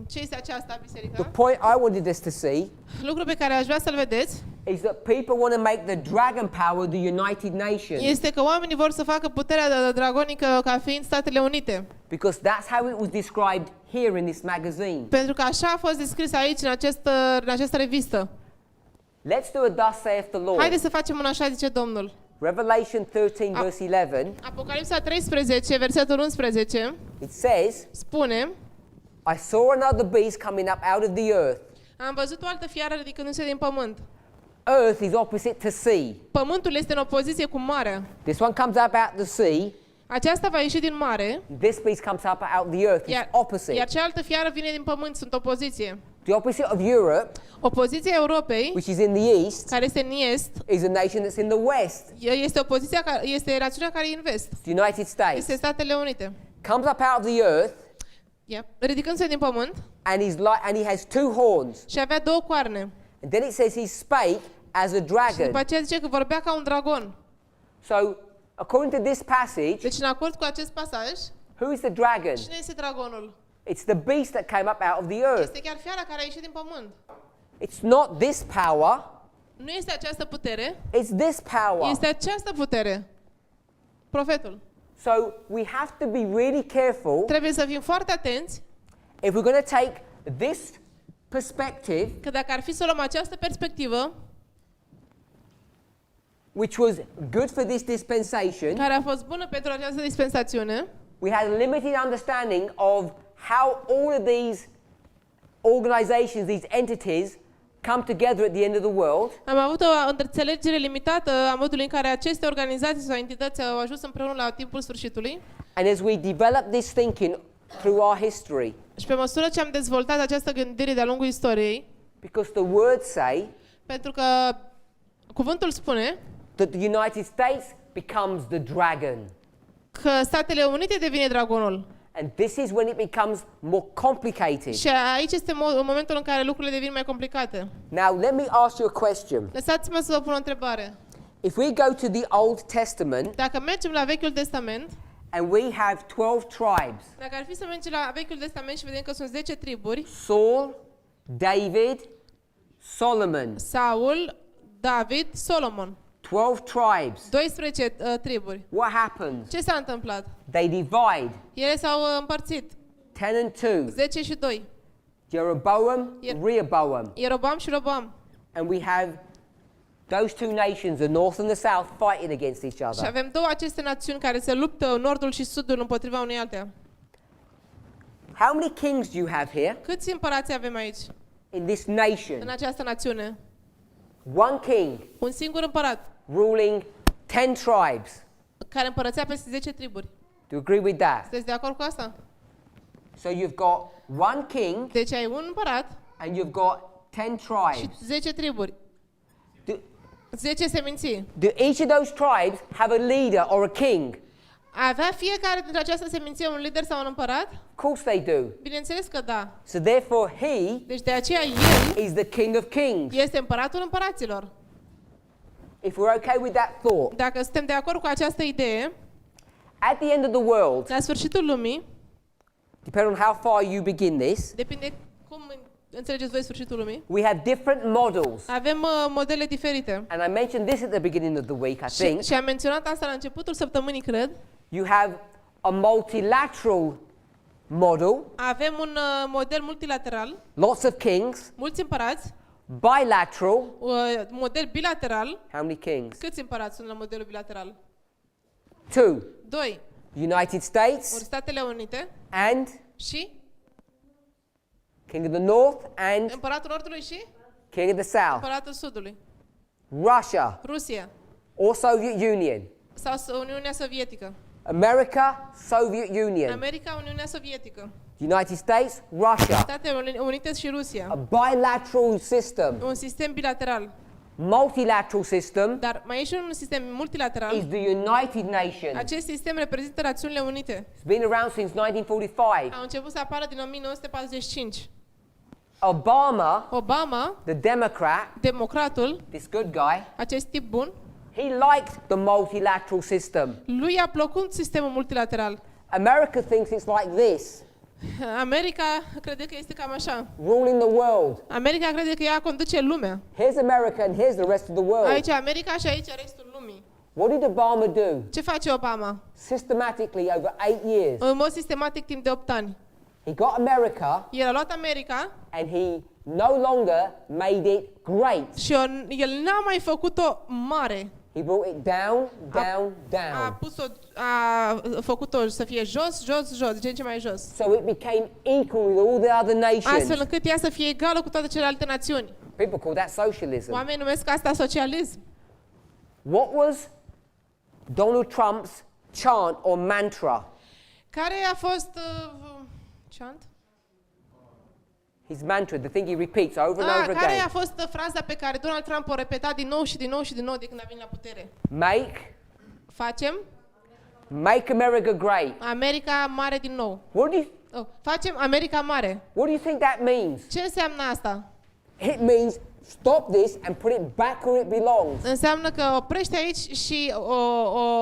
ce este aceasta the biserica. point I wanted us to see Lucru pe care aș vrea să-l vedeți is that people want to make the dragon power the United Nations, este că oamenii vor să facă puterea dragonică ca fiind Statele Unite. because that's how it was described here in this magazine. Pentru că așa a fost descris aici în această revistă. Let's do a thus saith the Lord. Haideți să facem un așa zice Domnul. Revelation 13 verse 11, Apocalipsa 13, versetul 11, it says, spune: I saw another beast coming up out of the earth. Am văzut o altă fiară ridicându-se din pământ. Earth is opposite to sea. Pământul este în opoziție cu marea. This one comes up out the sea. Aceasta va ieși din mare, This beast comes up out the earth. It's iar opposite. cealaltă fiară vine din pământ, sunt opoziție. The opposite of Europe, Opoziția Europei, which is in the east, care este în est, is a nation that's in the west. este rațiunea care e în vest. The United States Este Statele Unite. comes up out of the earth, Ridicându-se din pământ and he has two horns. și avea două coarne. And then it says he spake as a Și după dragon. aceea zice că vorbea ca un dragon. So, according to this passage, Deci în acord cu acest pasaj, who is the dragon? cine este dragonul? It's the beast that came up out of the earth. Este chiar fiara care a ieșit din pământ. It's not this power, Nu este această putere, it's this power. este această putere. Profetul. So we have to be really careful Trebuie să fim foarte atenți if we're going to take this perspective, că dacă ar fi să luăm această perspectivă, which was good for this dispensation, care a fost bună pentru această dispensațiune, we had a limited understanding of how all of these organizations, these entities, come together at the end of the world. am avut o înțelegere limitată a modului în care aceste organizații sau entități au ajuns împreună la timpul sfârșitului. And as we develop this thinking through our history, Și pe măsură ce am dezvoltat această gândire de-a lungul istoriei, because the words say pentru că cuvântul spune that the United States becomes the dragon. că Statele Unite devine dragonul. And this is when it becomes more complicated. Și aici este momentul în care lucrurile devin mai complicate. Now, let me ask you a question. Lăsați-mă să vă pun o întrebare. If we go to the Old Testament Dacă mergem la Vechiul Testament, and we have 12 tribes, dacă ar fi să mergem la Vechiul Testament și vedem că sunt 10 triburi, Saul, David, Solomon. Saul, David, Solomon. 12 tribes. 12 triburi. What happens? Ce s-a întâmplat? They divide. Ele s-au împărțit. 10 and 2. 10 și 2. Jeroboam, Rehoboam. Ierobam și Robam. And we have those two nations, the north and the south, fighting against each Și other. avem două aceste națiuni care se luptă, nordul și sudul, împotriva unei alteia. How many kings do you have here Câți împărați avem aici, in this în nation? această națiune? One king Un singur împărat ruling 10 tribes. care împărățea peste 10 triburi. Do you agree with that? Sunteți de acord cu asta? So you've got one king Deci ai un împărat and you've got 10 și tribes. 10 triburi. Do, 10 seminții. do each of those tribes have a leader or a king? Avea fiecare dintre această seminție un lider sau un împărat? Of course they do. Bineînțeles că da. So therefore he Deci de aceea el is the king of kings. este împăratul împăraților. If we're okay with that thought, Dacă suntem de acord cu această idee, at the end of the world, la sfârșitul lumii, depending on how far you begin this, depinde cum înțelegeți voi sfârșitul lumii, we have different models. avem modele diferite. And I mentioned this at the beginning of the week, I think. Și am menționat asta la începutul săptămânii, cred. You have a multilateral model, Avem un model multilateral, lots of kings, mulți împărați, bilateral. model bilateral. How many kings? Câți împărați sunt la modelul bilateral? 2. 2. United Ori States Statele Unite and și King of the North and împăratul Nordului și King of the South. împăratul Sudului. Russia Rusia or Soviet Union. sau Uniunea Sovietică. America, Soviet Union. America, Uniunea Sovietică. United States, Russia. Statele Unite și Rusia. A bilateral system. Un sistem bilateral. Multilateral system Dar mai e și un sistem multilateral. is the United Nations. Acest sistem reprezintă Națiunile Unite. It's been around since 1945. Au început să apară din 1945. Obama, the Democrat, democratul, this good guy, acest tip bun, he liked the multilateral system. lui a plăcut sistemul multilateral. America thinks it's like this, America crede că este cam așa. ruling the world. America crede că ea conduce lumea. Here's America and here's the rest of the world. Aici America și aici restul lumii. What did Obama do? Ce face Obama? Systematically over 8 years. În mod sistematic timp de 8 ani. He got America El a luat America and he no longer made it great. și el n-a mai făcut-o mare. He brought it down, down, A down. făcut-o să fie jos, jos, jos, din ce mai jos. So it became equal with all the other Astfel nations. încât ea să fie egală cu toate celelalte națiuni. People call that socialism. Oamenii numesc asta socialism. What was Donald Trump's chant or mantra? Care a fost chant? His mantra, the thing he repeats over and over Care a again. fost fraza pe care Donald Trump o repeta din nou și din nou și din nou de când a venit la putere? Make Facem America great. America mare din nou. Facem America mare. What do you think that means? Ce înseamnă asta? It means stop this and put it back where it belongs. Înseamnă că oprește aici și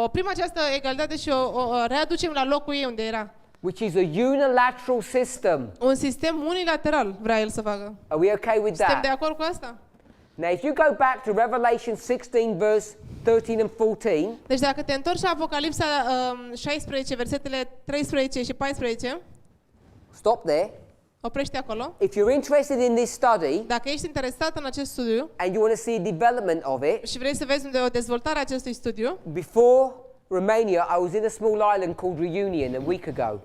oprim această egalitate și o readucem la locul ei unde era. Which is a unilateral system. Un sistem unilateral vrea el să facă. Are we okay with Suntem de that? acord cu asta? Now, if you go back to Revelation 16, verse 13 and 14, Deci dacă te întorci la Apocalipsa 16, versetele 13 și 14, stop there. oprește acolo. If you're interested in this study Dacă ești interesat în acest studiu and you want to see a development of it, și vrei să vezi unde o dezvoltare a acestui studiu, before Romania, I was in a small island called Reunion a week ago.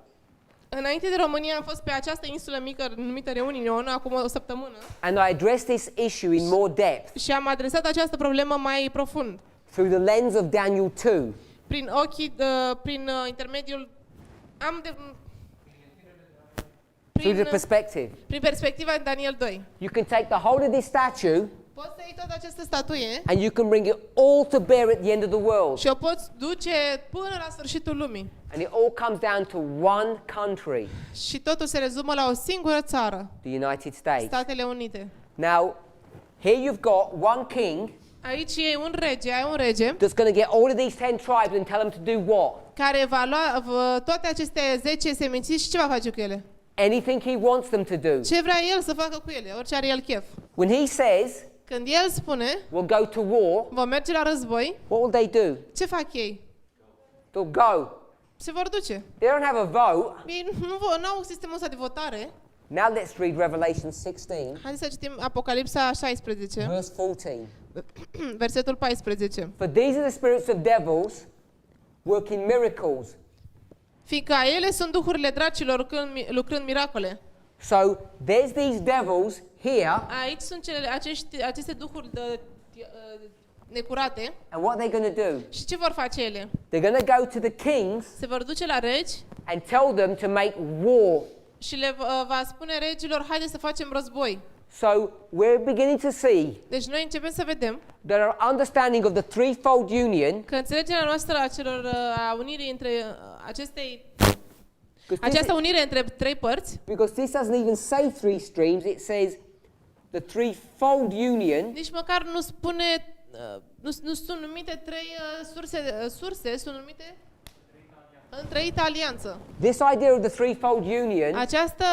înainte de România am fost pe această insulă mică numită Reunion, acum o săptămână, And I addressed this issue in more depth și am adresat această problemă mai profund, through the lens of Daniel 2. prin intermediul Through the perspective. prin perspectiva Daniel 2. You can take the whole of this statue Poți să iei toată această statuie and you can bring it all to bear at the end of the world. și o poți duce până la sfârșitul lumii. And it all comes down to one country, Și totul se rezumă la o singură țară, the United States. Statele Unite. Now, here you've got one king Aici e un rege, ai un rege that's going to get all of these 10 tribes and tell them to do what? care va lua toate aceste 10 seminții și ce va face cu ele? Anything he wants them to do. Ce vrea el să facă cu ele, orice are el chef. When he says Când el spune, we'll go to war, vom merge la război, what will they do? ce fac ei? They'll go. Se vor duce. They don't have a vote. Ei nu au sistemul ăsta de votare. Now let's read Revelation 16, Haideți să citim Apocalipsa 16, verse 14. versetul 14. For these are the spirits of devils working miracles. Fiindcă ele sunt duhurile dracilor lucrând miracole. So there's these devils here, Aici sunt aceste duhuri necurate. and what they're going to do? Și ce vor face ele? They're going to go to the kings Se vor duce la regi and tell them to make war. și le va spune regilor, haide să facem război. So we're beginning to see Deci noi începem să vedem that our understanding of the threefold union, că înțelegerea noastră a unirii între această unire între trei părți, because this doesn't even say three streams, it says the threefold union nici măcar nu spune, nu sunt numite trei surse, sunt numite întreită alianță. This idea of the threefold union Această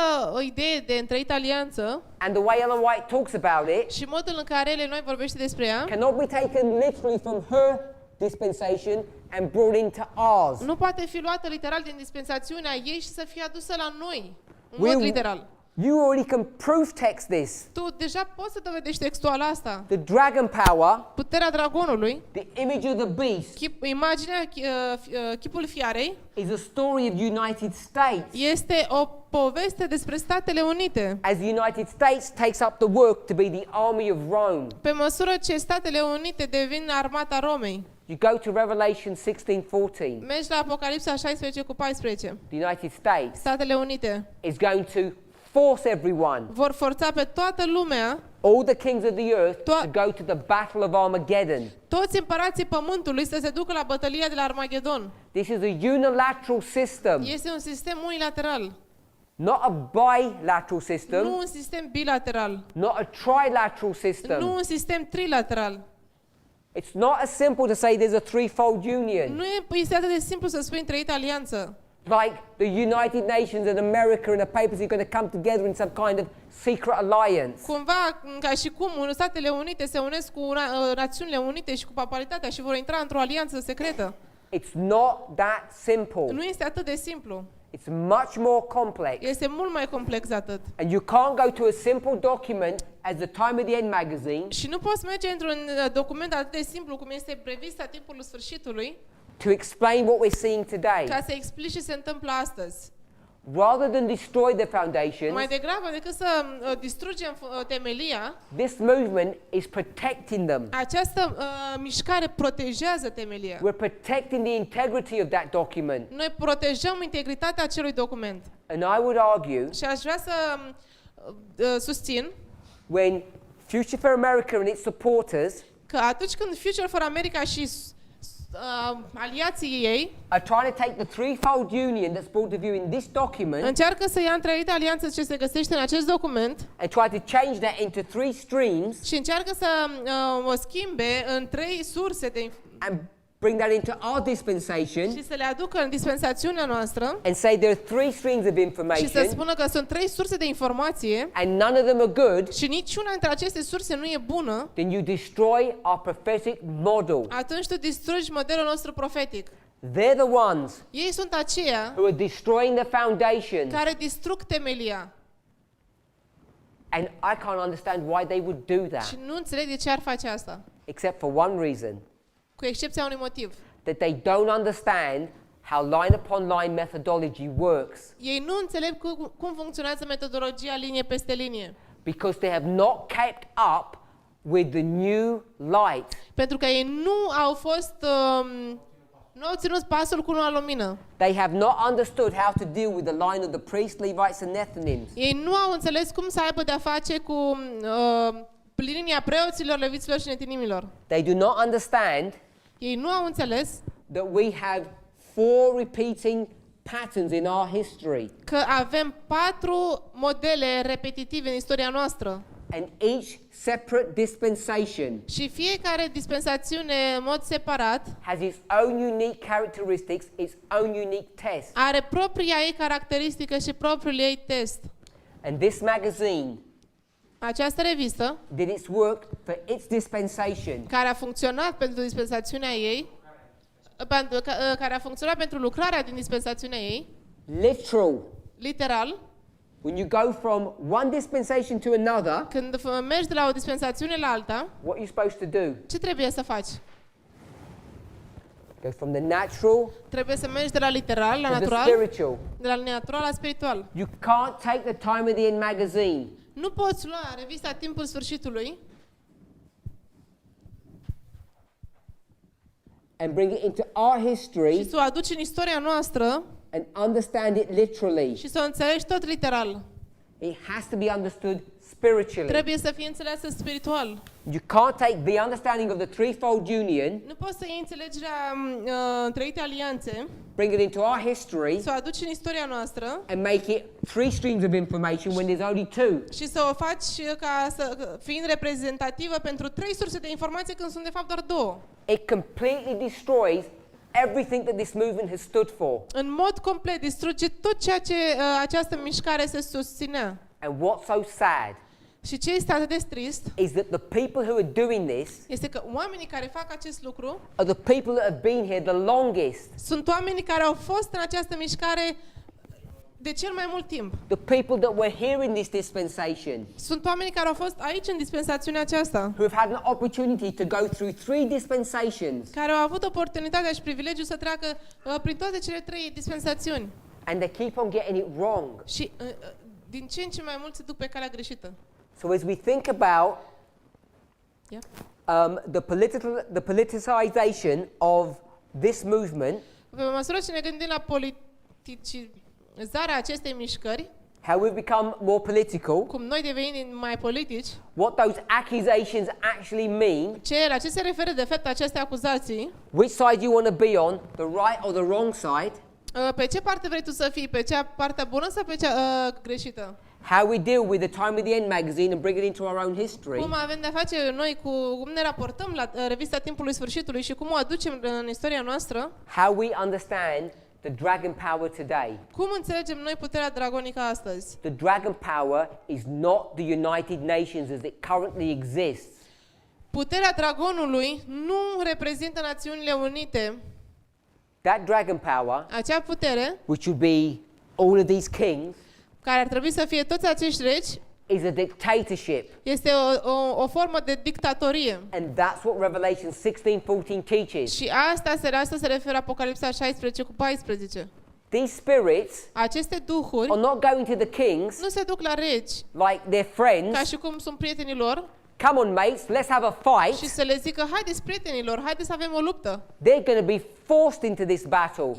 idee de întreită alianță and the way Ellen White talks about it și modul în care Ellen vorbește despre ea cannot be taken literally from her dispensation and brought into ours. nu poate fi luată literal din dispensațiunea ei și să fie adusă la noi, în mod literal. You already can proof text this. Tu deja poți să dovedești textual asta. The dragon power, Puterea dragonului, the image of the beast, imaginea, chipul fiarei, is a story of United States. este o poveste despre Statele Unite. As the United States takes up the work to be the army of Rome. Pe măsură ce Statele Unite devin armata Romei. You go to Revelation 16:14. Mergi la Apocalipsa 16:14. The United States Statele Unite is going to force everyone, vor forța pe toată lumea, all the kings of the earth, to To- go to the battle of Armageddon. toți împărații pământului să se ducă la bătălia de la Armagedon. This is a unilateral system, Este un sistem unilateral, not a bilateral system, nu un sistem bilateral, not a trilateral nu system. un sistem trilateral. It's not as simple to say there's a threefold union. Nu este atât de simplu să spui întreită alianță. Like the United Nations and America and the papers are going to come together in some kind of secret alliance. Cumva, ca și cum Statele Unite se unesc cu Națiunile Unite și cu papalitatea și vor intra într-o alianță secretă. It's not that simple. Nu este atât de simplu. It's much more complex. Este mult mai complex de atât. And you can't go to a simple document as the Time of the End magazine Și nu poți merge într-un document atât de simplu cum este revista Timpul Sfârșitului to explain what we're seeing today. ca să explici ce se întâmplă astăzi. Rather than destroy the foundations, Mai degrabă decât să distrugem temelia, this movement is protecting them. această mișcare protejează temelia. We're protecting the integrity of that document. Noi protejăm integritatea acelui document. And I would argue Și aș vrea să susțin when Future for America and its supporters că atunci când Future for America și aliații ei are trying to take the threefold union that's brought to view in this document încearcă să ia întreită alianță ce se găsește în acest document and try to change that into three streams și încearcă să o schimbe în trei surse and bring that into our dispensation și să le aducă în dispensațiunea noastră and say there are three streams of și să information spună că sunt trei surse de informație and none of them are good, și niciuna dintre aceste surse nu e bună, then you destroy our prophetic model. atunci tu distrugi modelul nostru profetic. They're the ones Ei sunt aceia who are destroying the foundations, care distrug temelia and I can't understand why they would do that, și nu înțeleg de ce ar face asta, except for one reason, cu excepția unui motiv. that they don't understand how line upon line methodology works, Ei nu înțeleg cum funcționează metodologia linie peste linie. because they have not kept up with the new light. Pentru că ei nu au fost, nu au ținut pasul cu noua lumină. They have not understood how to deal with the line of the priests, Levites and Nethinims. Ei nu au înțeles cum să aibă de-a face cu linia preoților, leviților și netinimilor. They do not understand Ei nu au înțeles that we have 4 repeating patterns in our history, că avem 4 modele repetitive în istoria noastră. and each separate dispensation Și fiecare dispensațiune în mod separat has its own unique characteristics, its own unique test. are propria ei caracteristică și propriul ei test. And this magazine Această revistă, did its work for its dispensation. care a funcționat pentru dispensațiunea ei, care a funcționat pentru lucrarea din dispensațiunea ei, Literal. literal, When you go from one dispensation to another, când mergi de la o dispensațiune la alta, what are you supposed to do? ce trebuie să faci? Go from the natural Trebuie să mergi de la literal la to the natural, spiritual. de la natural la spiritual. You can't take the Time of the End magazine Nu poți lua revista Timpul Sfârșitului and bring it into our și history să o aduci în istoria noastră and understand it literally. și să o înțelegi tot literal. It has to be understood spiritually. Trebuie să fie înțeleasă spiritual. You can't take the understanding of the threefold union, Nu poți să iei înțelegerea întreite alianțe, bring it into our history, să o aduci în istoria noastră and make it three streams of information when there's only two. și să o faci fiind reprezentativă pentru 3 surse de informație când sunt de fapt doar 2. It completely destroys everything that this movement has stood for. În mod complet distruge tot ceea ce această mișcare se susținea. And what's so sad Și ce este atât de trist is that the people who are doing this este că oamenii care fac acest lucru are the people that have been here the longest. sunt oamenii care au fost în această mișcare de cel mai mult timp. The people that were here in this dispensation, Sunt oamenii care au fost aici în dispensațiunea aceasta, who have had an opportunity to go through three dispensations, care au avut oportunitatea și privilegiul să treacă prin toate cele 3 dispensațiuni. and they keep on getting it wrong. Și din ce în ce mai mult se duc pe calea greșită. So as we think about the politicization of this movement, Pe măsură ce ne gândim la politicizarea acestei mișcări, how we become more political, cum noi devenim mai politici, what those accusations actually mean, la ce se referă de fapt aceste acuzații, which side you want to be on, the right or the wrong side, pe ce parte vrei tu să fii, pe cea partea bună sau pe cea greșită? how we deal with the Time of the End magazine and bring it into our own history, Cum avem de-a face noi cum ne raportăm la revista Timpului Sfârșitului și cum o aducem în istoria noastră, how we understand the dragon power today. cum înțelegem noi puterea dragonică astăzi? The dragon power is not the United Nations as it currently exists. Puterea dragonului nu reprezintă Națiunile Unite. That dragon power, Acea putere, which would be all of these kings, care ar trebui să fie toți acești regi, is a dictatorship. este o formă de dictatorie. And that's what Revelation 16:14 teaches. Și asta se referă Apocalipsa 16 cu 14. These spirits Aceste duhuri are not going to the kings nu se duc la regi like their friends. ca și cum sunt prietenii lor Come on, mates, let's have a fight. și să le zică, haideți prietenilor, haideți să avem o luptă. They're going to be forced into this battle.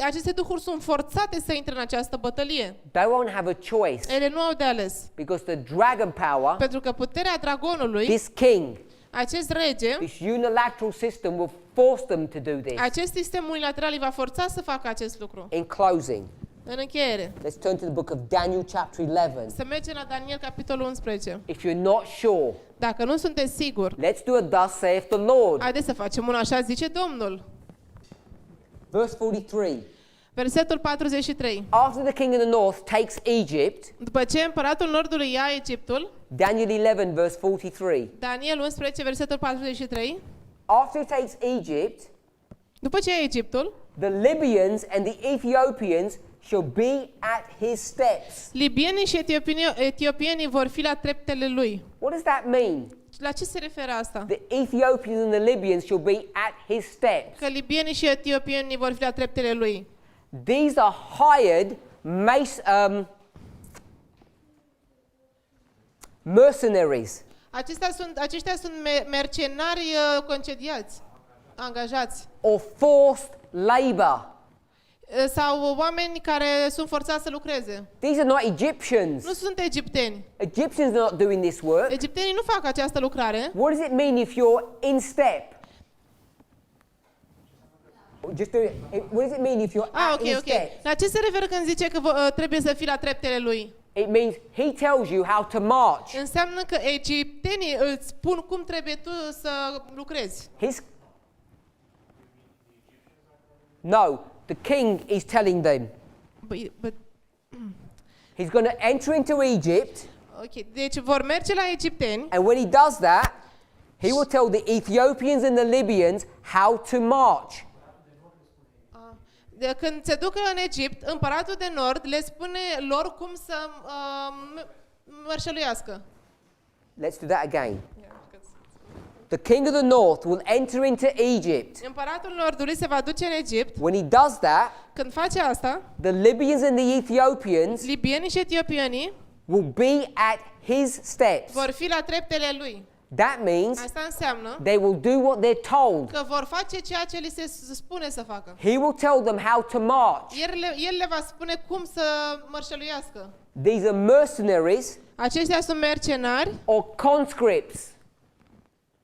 Aceste duhuri sunt forțate să intre în această bătălie. They won't have a choice Ele nu au de ales. because the dragon power, Pentru că puterea dragonului, this king, acest rege, this unilateral system will force them to do this. acest sistem unilateral îi va forța să facă acest lucru. In closing, În încheiere, let's turn to the book of Daniel chapter 11. să mergem la Daniel capitolul 11. If you're not sure, Dacă nu sunteți siguri, let's do a thus saith the Lord. haideți să facem un așa zice Domnul. Verse 43. Versetul 43. After the king of the north takes Egypt, După ce împăratul Nordului ia Egiptul, Daniel 11 verse 43. Daniel 11, versetul 43, After he takes Egypt, după ce ia Egiptul, the Libyans and the Ethiopians shall be at his steps. libienii și etiopienii vor fi la treptele lui. What does that mean? La ce se referă asta? The Ethiopians and the Libyans shall be at his steps. Că libienii și etiopienii vor fi la treptele lui. These are hired mercenaries. Aceștia sunt mercenari concediați, angajați. Or forced labor. Sau oameni care sunt forțați să lucreze. These are not Egyptians. Nu sunt egipteni. Egyptians are not doing this work. Egiptenii nu fac această lucrare. What does it mean if you're in step? Just do it. What does it mean if you're at his Ok. steps? La ce se referă când zice că trebuie să fii la treptele lui? It means he tells you how to march. Înseamnă că egiptenii îți spun cum trebuie tu să lucrezi. No, the king is telling them. But He's going to enter into Egypt. Ok, deci vor merge la egipteni And when he does that, he will tell the Ethiopians and the Libyans how to march. când se duc în Egipt, împăratul de nord le spune lor cum să mărșăluiască. Let's do that again. The king of the north will enter into Egypt. Împăratul nordului se va duce în Egipt. When he does that, Când face asta, the Libyans and the Ethiopians libienii și etiopienii will be at his steps. vor fi la treptele lui. That means Asta înseamnă they will do what they're told. că vor face ceea ce li se spune să facă. He will tell them how to march. El le va spune cum să mărșăluiască. These are mercenaries Aceștia sunt mercenari or conscripts.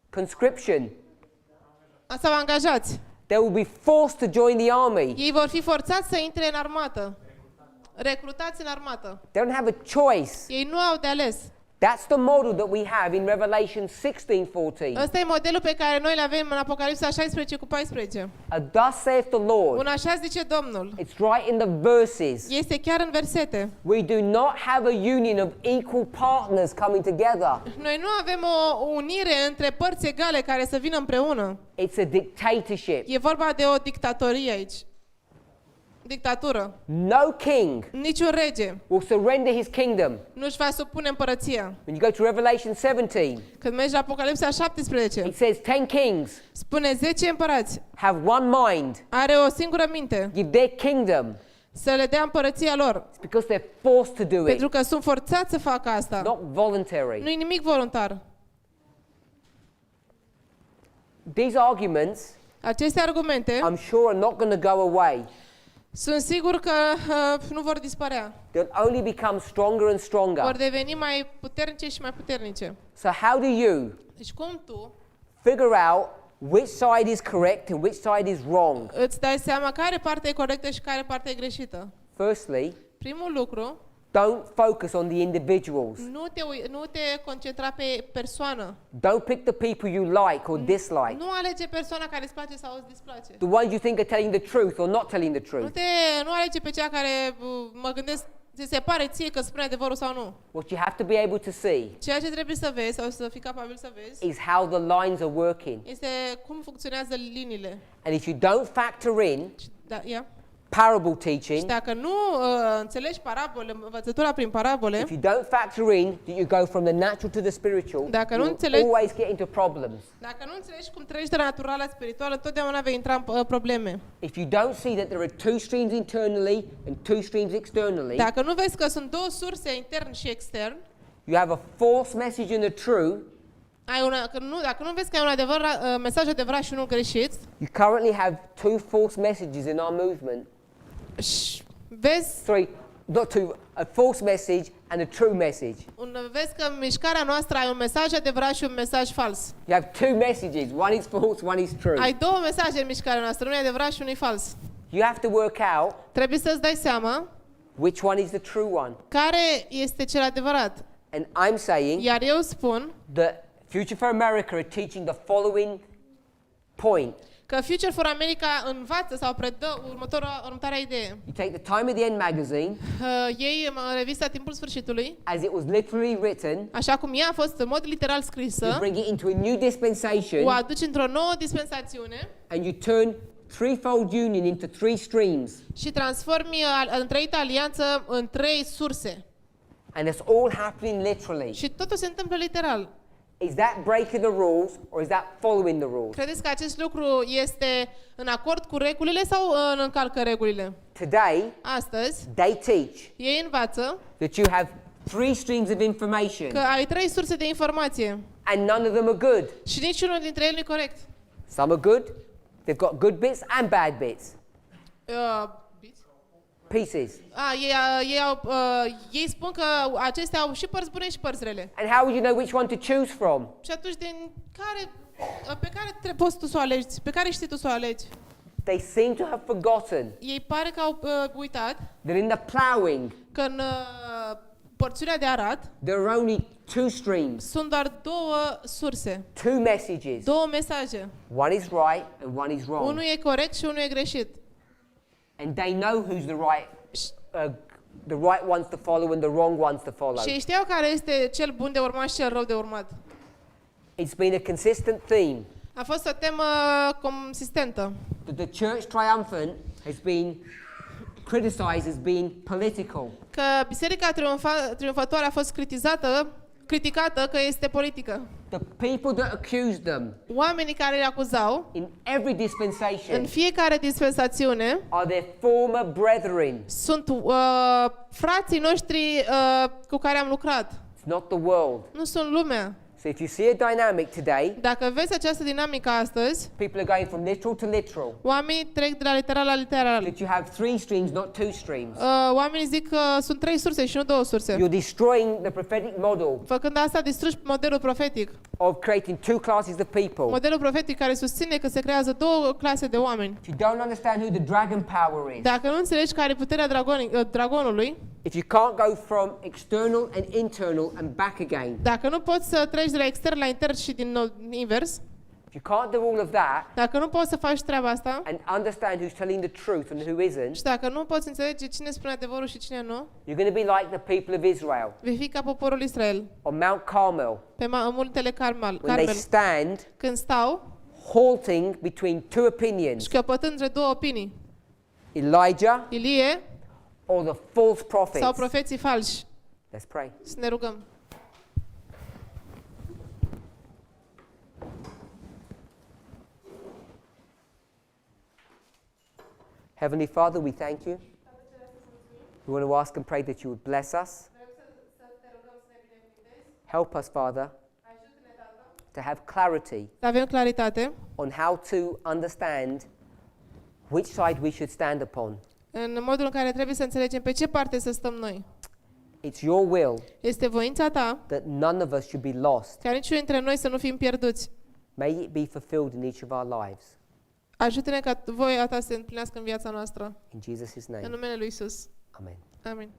Conscription. sau angajați. They will be forced to join the army. Ei vor fi forțați să intre în armată. Recrutați în armată. They don't have a choice. Ei nu au de ales. That's the model that we have in Revelation 16:14. Ăsta e modelul pe care noi îl avem în Apocalipsa 16:14. Thus saith the Lord. Un așa zice Domnul. It's right in the verses. Este chiar în versete. We do not have a union of equal partners coming together. Noi nu avem o unire între părți egale care să vină împreună. It's a dictatorship. E vorba de o dictatorie aici. Dictatură. No king Niciun rege will surrender his kingdom. nu-și va supune împărăția. When you go to Revelation 17, Când mergi la Apocalipsa 17, it says 10 kings spune 10 împărați. have one mind, Are o singură minte. give their kingdom. Să le dea împărăția lor. It's because they're forced to do it, Pentru că sunt forțați să facă asta. not voluntary. Nu e nimic voluntar. These arguments, Aceste argumente I'm sure, are not going to go away. sunt sigur că nu vor dispărea. They'll only become stronger and stronger. Vor deveni mai puternice și mai puternice. So how do you Deci cum tu figure out which side is correct and which side is wrong? îți dai seama care parte e corectă și care parte e greșită? Firstly, Primul lucru, don't focus on the individuals. nu te concentra pe persoană. Don't pick the people you like or dislike. Nu alege persoana care îți place sau îți displace. The ones you think are telling the truth or not telling the truth. Nu alege pe cea care mă gândesc ți se pare ție că spune adevărul sau nu. What you have to be able to see Ceea ce trebuie să vezi sau să fii capabil să vezi is how the lines are working. este cum funcționează liniile. And if you don't factor in Da, parable Și teaching, dacă nu înțelegi parabole, învățătura prin parabole, if you don't factor in that you go from the natural to the spiritual, Dacă nu you'll înțelegi- always get into problems. dacă nu înțelegi cum treci de la natural la spiritual, întotdeauna vei intra în probleme. If you don't see that there are two streams internally and two streams externally, Dacă nu vezi că sunt două surse, intern și extern, you have a false message and a true, dacă nu vezi că ai un mesaj adevărat și unul greșit, you currently have two false messages in our movement. și vezi, Not two, a false message and a true message. vezi că în mișcarea noastră ai un mesaj adevărat și un mesaj fals. You have two messages, one is false, one is true. Ai două mesaje în mișcarea noastră, unul e adevărat și unul e fals. You have to work out Trebuie să-ți dai seama which one is the true one. care este cel adevărat. And I'm saying Iar eu spun that Future for America are teaching the following point. că Future for America învață sau predă următoarea idee. You take the Time of the End magazine, Ei în revista Timpul Sfârșitului, as it was literally written, așa cum ea a fost în mod literal you scrisă, bring it into a new dispensation, o aduci într-o nouă dispensațiune and you turn threefold union into three streams. și transformi întreita alianță în 3 surse. And it's all happening literally. Și totul se întâmplă literal. Is that breaking the rules or is that following the rules? Credeți că acest lucru este în acord cu regulile sau încalcă regulile? Today, Astăzi, they teach ei învață that you have three streams of information că ai 3 surse de informație and none of them are good. și niciunul dintre ele nu e corect. Some are good, they've got good bits and bad bits. Pieces. Ei spun că acestea au și părți bune și părți rele. And how would you know which one to choose from? Și atunci pe care poți tu să o alegi, pe care știi tu să o alegi? They seem to have forgotten Ei pare că au uitat that in the ploughing, că în porțiunea de arat there are only two streams, sunt doar 2 surse, two messages. 2 mesaje. One is right and one is wrong. Unul e corect și unul e greșit. And they know who's the right the right ones to follow and the wrong ones to follow. Și ei știau care este cel bun de urmat și cel rău de urmat. It's been a consistent theme A fost o temă consistentă. that the church triumphant has been criticized as being political. Că biserica triumfătoare a fost criticată că este politică. The people that accused them Oamenii care îi acuzau in every în dispensation fiecare dispensațiune are their former brethren. sunt frații noștri cu care am lucrat. It's not the world. Nu sunt lumea. So if you see a dynamic today, Dacă vezi această dinamică astăzi, people are going from literal to literal. oamenii trec de la literal la literal. That you have 3 streams, not 2 streams. Oamenii zic că sunt 3 surse și nu 2 surse. You're destroying the prophetic model Făcând asta, distrugi modelul profetic. of creating 2 classes of people. Modelul profetic care susține că se creează 2 clase de oameni. If you don't understand who the dragon power is, Dacă nu înțelegi care e puterea dragonului, if you can't go from external and internal and back again, dacă nu poți să treci de la extern la intern și din nou invers, if you can't do all of that dacă nu poți să faci treaba asta and understand who's telling the truth and who isn't, și dacă nu poți înțelege cine spune adevărul și cine nu, you're going to be like the people of Israel vei fi ca poporul Israel on Mount Carmel pe muntele when they Carmel, stand când stau halting between 2 opinions, și căpătând între 2 opinii, Elijah Ilie or the false sau prophets. profeții falși. Let's pray. Să ne rugăm. Heavenly Father, we thank you. We want to ask and pray that you would bless us. Help us, Father, to have clarity Să avem claritate on how to understand which side we should stand upon. în modul în care trebuie să înțelegem pe ce parte să stăm noi. It's your will Este voința ta that none of us should be lost. ca niciunul dintre noi să nu fim pierduți. May it be fulfilled in each of our lives. Ajută-ne ca voia ta să se împlinească în viața noastră. In Jesus' În name, numele lui Isus. amen. Amin.